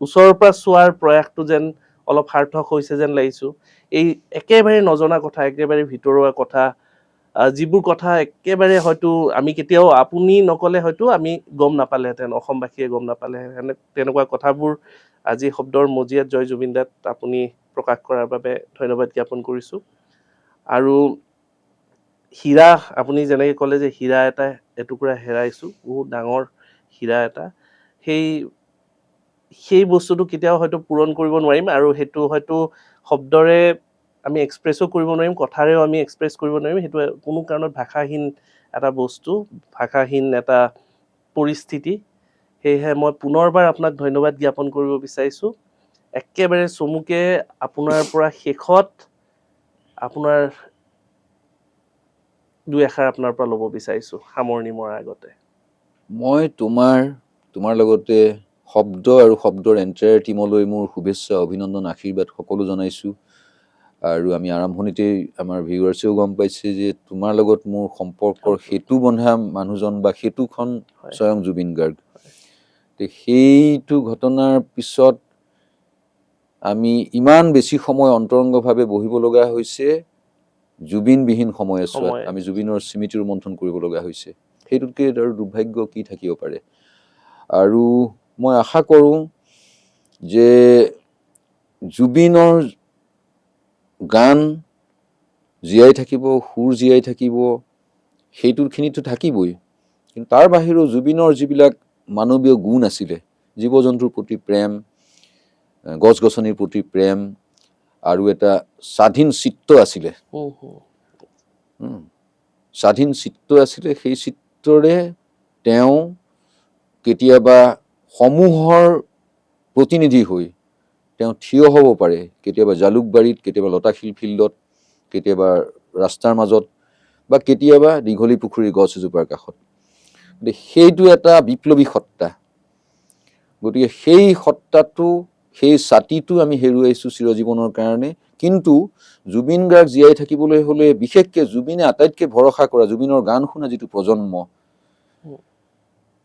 A: ওচৰৰ পৰা চোৱাৰ প্ৰয়াসটো যেন অলপ সাৰ্থক হৈছে যেন লাগিছোঁ এই একেবাৰে নজনা কথা একেবাৰে ভিতৰুৱা কথা যিবোৰ কথা একেবাৰে হয়তো আমি কেতিয়াও আপুনি নক'লে হয়তো আমি গম নাপালেহেঁতেন অসমবাসীয়ে গম নাপালেহেঁতেন তেনেকুৱা কথাবোৰ আজি শব্দৰ মজিয়াত জয় জুবিন দাত আপুনি প্ৰকাশ কৰাৰ বাবে ধন্যবাদ জ্ঞাপন কৰিছোঁ আৰু হীৰা আপুনি যেনেকৈ ক'লে যে হীৰা এটা এটুকুৰা হেৰাইছোঁ বহুত ডাঙৰ হীৰা এটা সেই বস্তুটো কেতিয়াও হয়তো পূৰণ কৰিব নোৱাৰিম আৰু সেইটো হয়তো শব্দৰে আমি এক্সপ্ৰেছো কৰিব নোৱাৰিম কথাৰেও আমি এক্সপ্ৰেছ কৰিব নোৱাৰিম সেইটো কোনো কাৰণত ভাষাহীন এটা বস্তু ভাষাহীন এটা পৰিস্থিতি সেয়েহে মই পুনৰবাৰ আপোনাক ধন্যবাদ জ্ঞাপন কৰিব বিচাৰিছোঁ একেবাৰে চমুকে আপোনাৰ পৰা শেষত আপোনাৰ 2 এষাৰ আপোনাৰ পৰা ল'ব বিচাৰিছোঁ সামৰণি মৰাৰ আগতে
B: মই তোমাৰ লগতে শব্দ আৰু শব্দৰ এণ্টায়াৰ টিমলৈ মোৰ শুভেচ্ছা অভিনন্দন আশীৰ্বাদ সকলো জনাইছোঁ আৰু আমি আৰম্ভণিতেই আমাৰ ভিউৱাৰ্ছেও গম পাইছে যে তোমাৰ লগত মোৰ সম্পৰ্কৰ সেতু বন্ধা মানুহজন বা সেতুখন স্বয়ং জুবিন গাৰ্গ সেইটো ঘটনাৰ পিছত আমি ইমান বেছি সময় অন্তৰংগভাৱে বহিব লগা হৈছে জুবিনবিহীন সময়ছোৱাত আমি জুবিনৰ স্মৃতি ৰোমন্থন কৰিব লগা হৈছে সেইটোতকৈ আৰু দুৰ্ভাগ্য কি থাকিব পাৰে আৰু মই আশা কৰোঁ যে জুবিনৰ গান জীয়াই থাকিব সুৰ জীয়াই থাকিব সেইটোৰখিনিতো থাকিবই, কিন্তু তাৰ বাহিৰেও জুবিনৰ যিবিলাক মানৱীয় গুণ আছিলে, জীৱ জন্তুৰ প্ৰতি প্ৰেম, গছ গছনিৰ প্ৰতি প্ৰেম, আৰু এটা স্বাধীন চিত্ত আছিলে, স্বাধীন চিত্ত আছিলে, সেই চিত্তৰে তেওঁ কেতিয়াবা সমূহৰ প্ৰতিনিধি হৈ তেওঁ থিয় হ'ব পাৰে, কেতিয়াবা জালুকবাৰীত, কেতিয়াবা লতাশিল ফিল্ডত, কেতিয়াবা ৰাস্তাৰ মাজত, বা কেতিয়াবা দীঘলী পুখুৰীৰ গছ এজোপাৰ কাষত। গতিকে সেইটো এটা বিপ্লৱী সত্তা। গতিকে সেই সত্তাটো, সেই ছাতিটো আমি হেৰুৱাইছোঁ চিৰজীৱনৰ কাৰণে। কিন্তু জুবিন গাৰ্গ জীয়াই থাকিবলৈ হ'লে, বিশেষকৈ জুবিনে আটাইতকৈ ভৰসা কৰা, জুবিনৰ গান শুনা যিটো প্ৰজন্ম,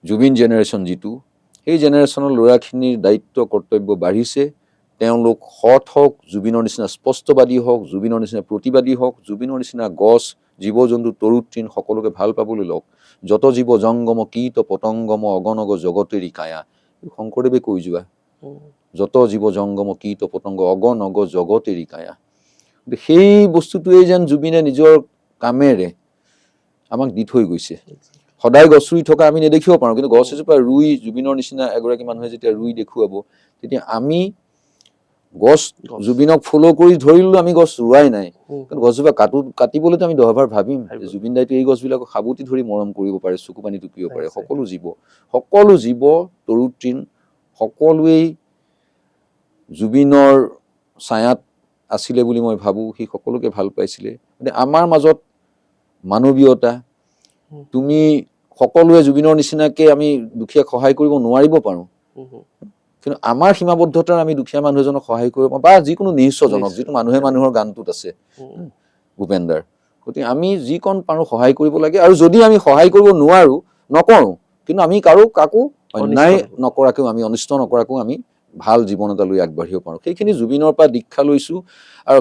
B: জুবিন জেনেৰেশ্যন যিটো, সেই জেনেৰেশ্যনৰ ল'ৰাখিনিৰ দায়িত্ব কৰ্তব্য বাঢ়িছে। তেওঁলোক সৎ হওক, জুবিনৰ নিচিনা স্পষ্টবাদী হওক, জুবিনৰ নিচিনা প্ৰতিবাদী হওক, জুবিনৰ নিচিনা গছ, জীৱ জন্তু, তৰু তৃণ সকলোকে ভাল পাবলৈ লওক। যত জীৱ জংগম কীট পতংগম অগণগ জগতেৰি কায়া, শংকৰদেৱে কৈ যোৱা, যত জীৱ জংগম কীট পতংগ অগণগ জগতেৰি কায়া। সেই বস্তুটোৱে যেন জুবিনে নিজৰ কামেৰে আমাক দি থৈ গৈছে। সদায় গছ ৰুই থকা আমি নেদেখিব পাৰোঁ, কিন্তু গছ এজোপা ৰুই জুবিনৰ নিচিনা এগৰাকী মানুহে যেতিয়া ৰুই দেখুৱাব, তেতিয়া আমি গছ জুবিনক ফ'ল' কৰি ধৰিলোঁ, আমি গছ ৰোৱাই নাই, কিন্তু গছজোপা কাটিবলৈতো আমি 10 বাৰ ভাবিম। জুবিন দাইতো এই গছবিলাকক সাবুতি ধৰি মৰম কৰিব পাৰে, চকু পানী টুকিব পাৰে। সকলো জীৱ তৰু তৃণ সকলোৱেই জুবিনৰ ছায়াত আছিলে বুলি মই ভাবোঁ। সি সকলোকে ভাল পাইছিলে। গতিকে আমাৰ মাজত মানৱীয়তা, তুমি সকলোৱে জুবিনৰ নিচিনাকে আমি দুখীয়াক সহায় কৰিব নোৱাৰিব পাৰোঁ, কিন্তু আমাৰ সীমাবদ্ধতাৰ আমি দুখীয়া মানুহ এজনক সহায় কৰিব পাৰোঁ, বা যিকোনো নিঃস্বজনক, যিটো মানুহে মানুহৰ গানটোত আছে ভূপেন দাৰ। গতিকে আমি যিকণ পাৰোঁ সহায় কৰিব লাগে, আৰু যদি আমি সহায় কৰিব নোৱাৰোঁ, নকৰোঁ, কিন্তু আমি কাকো অন্যায় নকৰাকেও, আমি অনিষ্ট নকৰাকেও আমি ভাল জীৱন এটা লৈ আগবাঢ়িব পাৰোঁ। সেইখিনি জুবিনৰ পৰা দীক্ষা লৈছোঁ। আৰু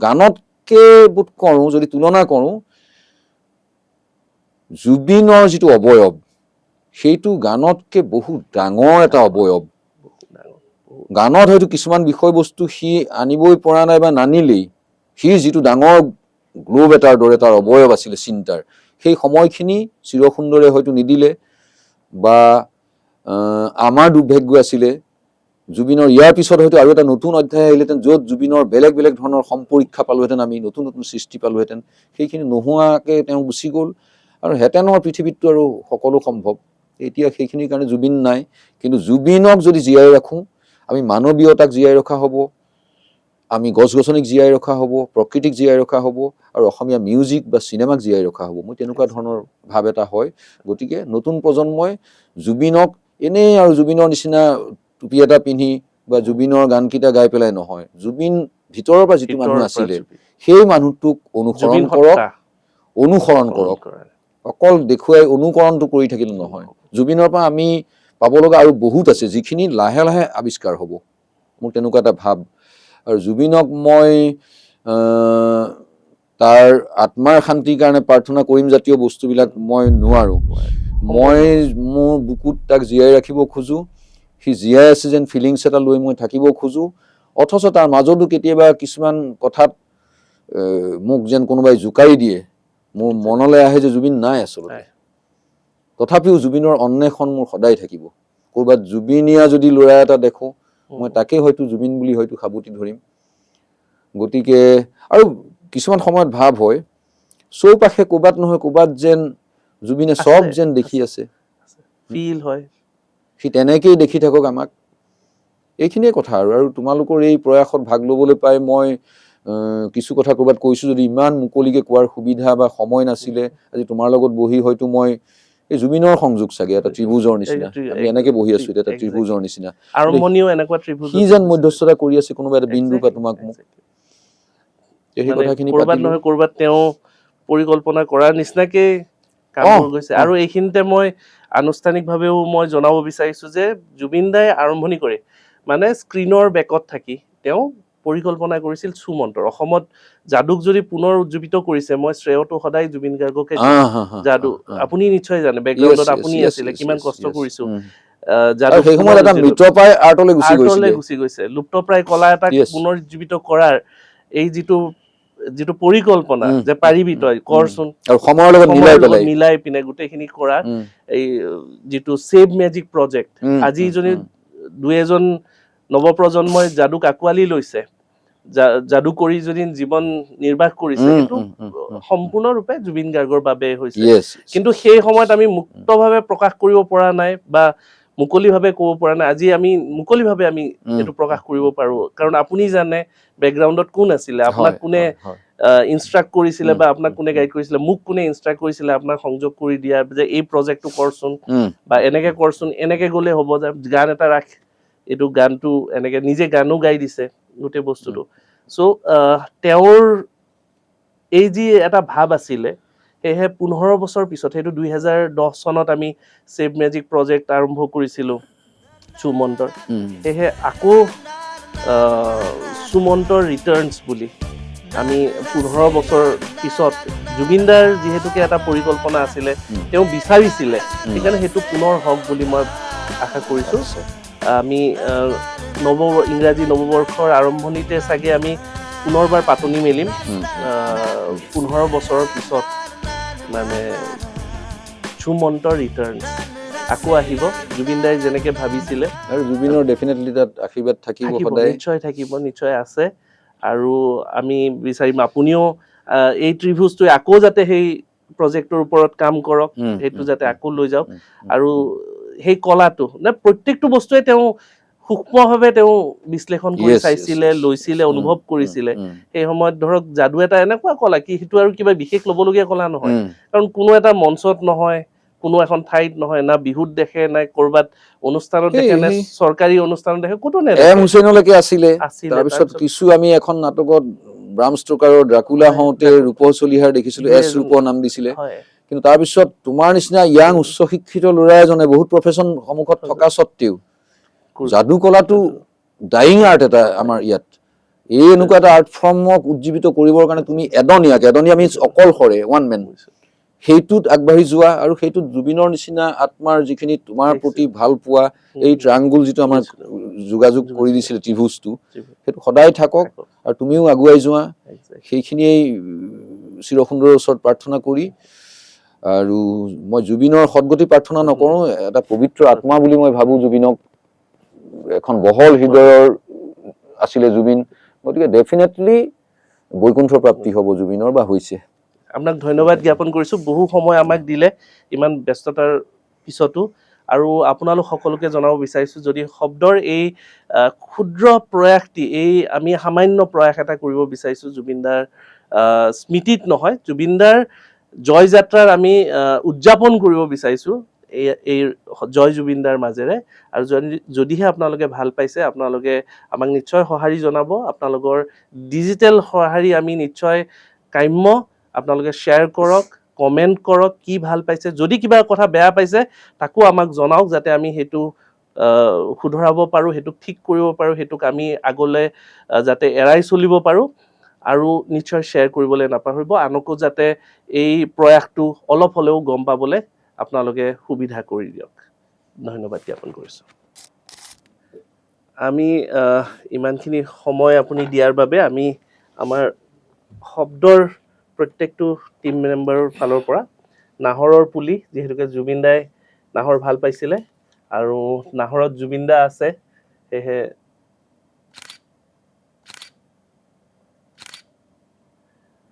B: গানতকে বোধ কৰোঁ, যদি তুলনা কৰোঁ, জুবিনৰ যিটো অৱয়ব, সেইটো গানতকে বহুত ডাঙৰ এটা অৱয়ব। গানত হয়তো কিছুমান বিষয়বস্তু সি আনিবই পৰা নাই বা নানিলেই, সি যিটো ডাঙৰ গ্লোব এটাৰ দৰে তাৰ অৱয়ব আছিলে চিন্তাৰ, সেই সময়খিনি চিৰসুন্দৰে হয়তো নিদিলে, বা আমাৰ দুৰ্ভাগ্য আছিলে। জুবিনৰ ইয়াৰ পিছত হয়তো আৰু এটা নতুন অধ্যায় আহিলেহেঁতেন, য'ত জুবিনৰ বেলেগ বেলেগ ধৰণৰ সম্পৰীক্ষা পালোহেঁতেন, আমি নতুন নতুন সৃষ্টি পালোহেঁতেন। সেইখিনি নোহোৱাকৈ তেওঁ গুচি গ'ল, আৰু হেঁতেনৰ পৃথিৱীতটো আৰু সকলো সম্ভৱ। এতিয়া সেইখিনিৰ কাৰণে জুবিন নাই, কিন্তু জুবিনক যদি জীয়াই ৰাখোঁ, আমি মানৱীয়তাক জীয়াই ৰখা হ'ব, আমি গছ গছনিক জীয়াই ৰখা হ'ব, প্ৰকৃতিক জীয়াই ৰখা হ'ব, আৰু অসমীয়া মিউজিক বা চিনেমাক জীয়াই ৰখা হ'ব। মই তেনেকুৱা ধৰণৰ ভাৱ এটা হয়। গতিকে নতুন প্ৰজন্মই জুবিনক এনেই আৰু জুবিনৰ নিচিনা টুপি এটা পিন্ধি বা জুবিনৰ গানকেইটা গাই পেলাই নহয়, জুবিন ভিতৰৰ পৰা যিটো মানুহ আছিলে, সেই মানুহটোক অনুসৰণ কৰক। অকল দেখুৱাই অনুকৰণটো কৰি থাকিলে নহয়। জুবিনৰ পৰা আমি পাব লগা আৰু বহুত আছে, যিখিনি লাহে লাহে আৱিষ্কাৰ হ'ব। মোৰ তেনেকুৱা এটা ভাৱ। আৰু জুবিনক মই তাৰ আত্মাৰ শান্তিৰ কাৰণে প্ৰাৰ্থনা কৰিম জাতীয় বস্তুবিলাক মই নোৱাৰোঁ। মই মোৰ বুকুত তাক জীয়াই ৰাখিব খোজোঁ, সি জীয়াই আছে যেন ফিলিংছ এটা লৈ মই থাকিব খোজোঁ। অথচ তাৰ মাজতো কেতিয়াবা কিছুমান কথাত মোক যেন কোনোবাই জোকাৰি দিয়ে, মোৰ মনলৈ আহে যে জুবিন নাই আচলতে। তথাপিও জুবিনৰ অন্বেষণ মোৰ সদায় থাকিব। ক'ৰবাত জুবিনীয়া যদি ল'ৰা এটা দেখোঁ, মই তাকে হয়তো জুবিন বুলি হয়তো সাবুতি ধৰিম। গতিকে আৰু কিছুমান সময়ত ভাৱ হয়, চৌপাশে ক'ৰবাত নহয় ক'ৰবাত যেন জুবিনে চব যেন দেখি আছে,
A: ফিল হয়।
B: সি তেনেকেই দেখি থাকক আমাক। এইখিনিয়ে কথা। আৰু তোমালোকৰ এই প্ৰয়াসত ভাগ ল'বলৈ পাই মই কিছু কথা ক'ৰবাত কৈছোঁ, যদি ইমান মুকলিকে কোৱাৰ সুবিধা বা সময় নাছিলে, আজি তোমাৰ লগত বহি হয়তো মই এই জুবিনৰ সংযোগ চাগে এটা ত্ৰিভুজৰ নিচিনা, আমি এনেকে বহি আছো এটা ত্ৰিভুজৰ নিচিনা,
A: আৰম্ভণিও এনেকুৱা ত্ৰিভুজ,
B: সি যেন মধ্যস্থতা কৰি আছে কোনোবা এটা বিন্দু বা তোমাক মোক। সেই কথাখিনি
A: ক'ৰবাত নহয় ক'ৰবাত তেওঁ পৰিকল্পনা কৰাৰ নিচিনাকে কামবোৰ গৈছে। আৰু এইখিনিতে মই আনুষ্ঠানিকভাৱেও মই জনাব বিচাৰিছোঁ যে জুবিন দাই আৰম্ভণি কৰে মানে স্ক্ৰীনৰ বেকত থাকি তেওঁ পৰিকল্পনা কৰিছিল সুমন্তৰ। অসমত যাদুক যদি পুনৰ উজ্জীৱিত কৰিছে, মই শ্ৰেয়টো সদায় জুবিন গাৰ্গকে দিওঁ। যাদু আপুনি নিশ্চয় জানে, বেকগ্ৰাউণ্ডত আপুনি আছিলে, কিমান কষ্ট কৰিছোঁ। আৰ্টলৈ গুচি গৈছে, লুপ্তপ্ৰায় কলা এটাক পুনৰ উজ্জীৱিত কৰাৰ এই যিটো যিটো পৰিকল্পনা যে পাৰিবি তই কৰচোন
B: আৰু সময়ৰ লগত
A: মিলাই পিনে গোটেইখিনি কৰা এই যিটো ছেভ মেজিক প্ৰজেক্ট আজি যদি দুই এজন নৱপ্ৰজন্মই যাদুক আঁকোৱালি লৈছে যাদু কৰি যদি জীৱন নিৰ্বাহ কৰিছে সেইটো সম্পূৰ্ণৰূপে জুবিন গাৰ্গৰ বাবে হৈছে কিন্তু সেই সময়ত আমি মুক্তভাৱে প্ৰকাশ কৰিব পৰা নাই বা মুকলিভাৱে ক'ব পৰা নাই আজি আমি মুকলিভাৱে আমি এইটো প্ৰকাশ কৰিব পাৰো কাৰণ আপুনি জানে বেকগ্ৰাউণ্ডত কোন আছিলে আপোনাক কোনে ইনষ্ট্ৰাক্ট কৰিছিলে বা আপোনাক কোনে গাইড কৰিছিলে মোক কোনে ইনষ্ট্ৰাক্ট কৰিছিলে আপোনাক সংযোগ কৰি দিয়া যে এই প্ৰজেক্টটো কৰচোন বা এনেকে কৰচোন এনেকে গ'লে হ'ব যে গান এটা ৰাখ এইটো গানটো এনেকে নিজে গানো গাই দিছে গোটেই বস্তুটো চ' তেওঁৰ এই যি এটা ভাৱ আছিলে সেয়েহে 15 বছৰ পিছত সেইটো 2010 চনত আমি ছেভ মেজিক প্ৰজেক্ট আৰম্ভ কৰিছিলোঁ সুমন্তৰ সেয়েহে আকৌ সুমন্তৰ ৰিটাৰ্ণছ বুলি আমি 15 বছৰ পিছত জুবিনদাৰ যিহেতুকে এটা পৰিকল্পনা আছিলে তেওঁ বিচাৰিছিলে সেইকাৰণে সেইটো পুনৰ হওক বুলি মই আশা কৰিছোঁ আমি ইংৰাজী নৱবৰ্ষৰ আৰম্ভণিতে চাগে আমি পুনৰবাৰ পাতনি মেলিম 15 বছৰৰ পিছত মানে সুমন্তৰ ৰিটাৰ্ণছ আকৌ আহিব জুবিনদাই যেনেকে ভাবিছিলে
B: আৰু জুবিনৰ ডেফিনেটলি তাত আশীৰ্বাদ থাকিব সদায়
A: নিশ্চয় আছে আৰু আমি বিচাৰিম আপুনিও এই ত্ৰিভুজটোৱে আকৌ যাতে সেই প্ৰজেক্টৰ ওপৰত কাম কৰক সেইটো যাতে আকৌ লৈ যাওক আৰু সেই কলাটো প্ৰত্যেকটো বস্তুৱে তেওঁ সূক্ষ্মভাৱে তেওঁ বিশ্লেষণ কৰি চাইছিলে লৈছিলে অনুভৱ কৰিছিলে সেই সময়ত ধৰক যাদু এটা এনেকুৱা কলা কি সেইটো আৰু কিবা বিশেষ ল'বলগীয়া কলা নহয় কাৰণ কোনো এটা মঞ্চত নহয় কোনো এখন ঠাইত নহয় না বিহুত দেখে নাই কৰবাত অনুষ্ঠানত দেখে নে চৰকাৰী অনুষ্ঠানত দেখে ক'তো নেদেখে
B: এম হুছেইনলৈকে আছিলে তাৰপিছত কিছু আমি এখন নাটকত ব্ৰাম ষ্টকাৰৰ ড্ৰাকুলা হওঁতে ৰূপ চলিহাৰ দেখিছিলো এছ ৰূপ নাম দিছিলে কিন্তু তাৰপিছত তোমাৰ নিচিনা ইয়াং উচ্চ শিক্ষিত ল'ৰা এজনে বহুত প্ৰফেশ্যন সন্মুখত থকা স্বত্তেও যাদু কলাটো ডাইং আৰ্ট এটা আমাৰ ইয়াত এই এনেকুৱা এটা আৰ্ট ফৰ্মক উজ্জীৱিত কৰিবৰ কাৰণে তুমি এদনীয়া মিনছ অকলশৰে ওৱান মেন সেইটোত আগবাঢ়ি যোৱা আৰু সেইটোত জুবিনৰ নিচিনা আত্মাৰ যিখিনি তোমাৰ প্ৰতি ভাল পোৱা এই ট্ৰায়াংগুল যিটো আমাৰ যোগাযোগ কৰি দিছিলে ত্ৰিভুজটো সেইটো সদায় থাকক আৰু তুমিও আগুৱাই যোৱা সেইখিনিয়েই চিৰসুন্দৰৰ ওচৰত প্ৰাৰ্থনা কৰি আৰু মই জুবিনৰ সদগতি প্ৰাৰ্থনা নকৰোঁ এটা পবিত্ৰ আত্মা বুলি মই ভাবোঁ জুবিনক এখন বহল হৃদয়ৰ আছিলে জুবিন গতিকে ডেফিনেটলি বৈকুণ্ঠৰ প্ৰাপ্তি হ'ব জুবিনৰ বা হৈছে
A: আপোনাক ধন্যবাদ জ্ঞাপন কৰিছোঁ বহু সময় আমাক দিলে ইমান ব্যস্ততাৰ পিছতো আৰু আপোনালোক সকলোকে জনাব বিচাৰিছোঁ যদি শব্দৰ এই ক্ষুদ্ৰ প্ৰয়াসটি এই আমি সামান্য প্ৰয়াস এটা কৰিব বিচাৰিছোঁ জুবিনদাৰ স্মৃতিত নহয় জুবিনদাৰ জয়যাত্ৰাৰ আমি উদযাপন কৰিব বিচাৰিছোঁ এই জয় জুবিনদাৰ মাজেৰে আৰু যদিহে আপোনালোকে ভাল পাইছে আপোনালোকে আমাক নিশ্চয় সঁহাৰি জনাব আপোনালোকৰ ডিজিটেল সঁহাৰি আমি নিশ্চয় কাম্য আপোনালোকে শ্বেয়াৰ কৰক কমেণ্ট কৰক কি ভাল পাইছে যদি কিবা কথা বেয়া পাইছে তাকো আমাক জনাওক যাতে আমি সেইটো শুধৰাব পাৰোঁ সেইটোক ঠিক কৰিব পাৰোঁ সেইটোক আমি আগলৈ যাতে এৰাই চলিব পাৰোঁ আৰু নিশ্চয় শ্বেয়াৰ কৰিবলৈ নাপাহৰিব আনকো যাতে এই প্ৰয়াসটো অলপ হ'লেও গম পাবলৈ আপোনালোকে সুবিধা কৰি দিয়ক ধন্যবাদ জ্ঞাপন কৰিছোঁ আমি ইমানখিনি সময় আপুনি দিয়াৰ বাবে আমি আমাৰ শব্দৰ প্ৰত্যেকটো টিম মেম্বাৰৰ ফালৰ পৰা নাহৰৰ পুলি যিহেতুকে জুবিনদাই নাহৰ ভাল পাইছিলে আৰু নাহৰত জুবিনদা আছে সেয়েহে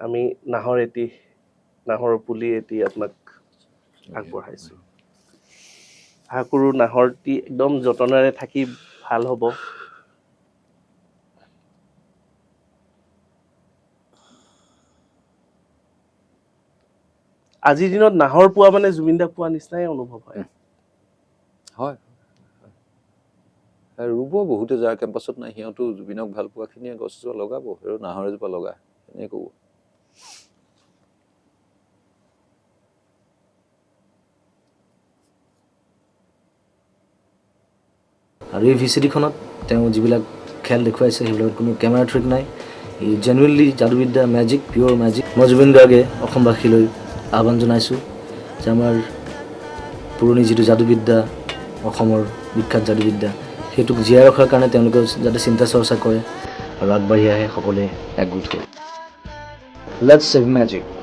A: আমি নাহৰৰ পুলি এটি আপোনাক আগবঢ়াইছোঁ আশা কৰোঁ নাহৰটি একদম যতনেৰে থাকি ভাল হ'ব আজিৰ দিনত নাহৰ পোৱা মানে জুবিনদাক পোৱা নিচিনাই অনুভৱ হয়
B: ৰুব বহুতে যাৰ কেম্পাছত নাই সিহঁতো জুবিনক ভাল পোৱাখিনিয়ে গছ এজোপা লগাব আৰু নাহৰ এজোপা লগা এনেকৈ ক'ব
C: আৰু এই ভিচিডিখনত তেওঁ যিবিলাক খেল দেখুৱাইছে সেইবিলাকত কোনো কেমেৰা ট্ৰিক নাই এই জেনুইনলি যাদুবিদ্যা মেজিক পিয়'ৰ মেজিক মই জুবিন গাৰ্গে অসমবাসীলৈ আহ্বান জনাইছোঁ যে আমাৰ পুৰণি যিটো যাদুবিদ্যা অসমৰ বিখ্যাত যাদুবিদ্যা সেইটোক জীয়াই ৰখাৰ কাৰণে তেওঁলোকে যাতে চিন্তা চৰ্চা কৰে আৰু আগবাঢ়ি আহে সকলোৱে একগোট হৈ লেটছ চেভ মেজিক।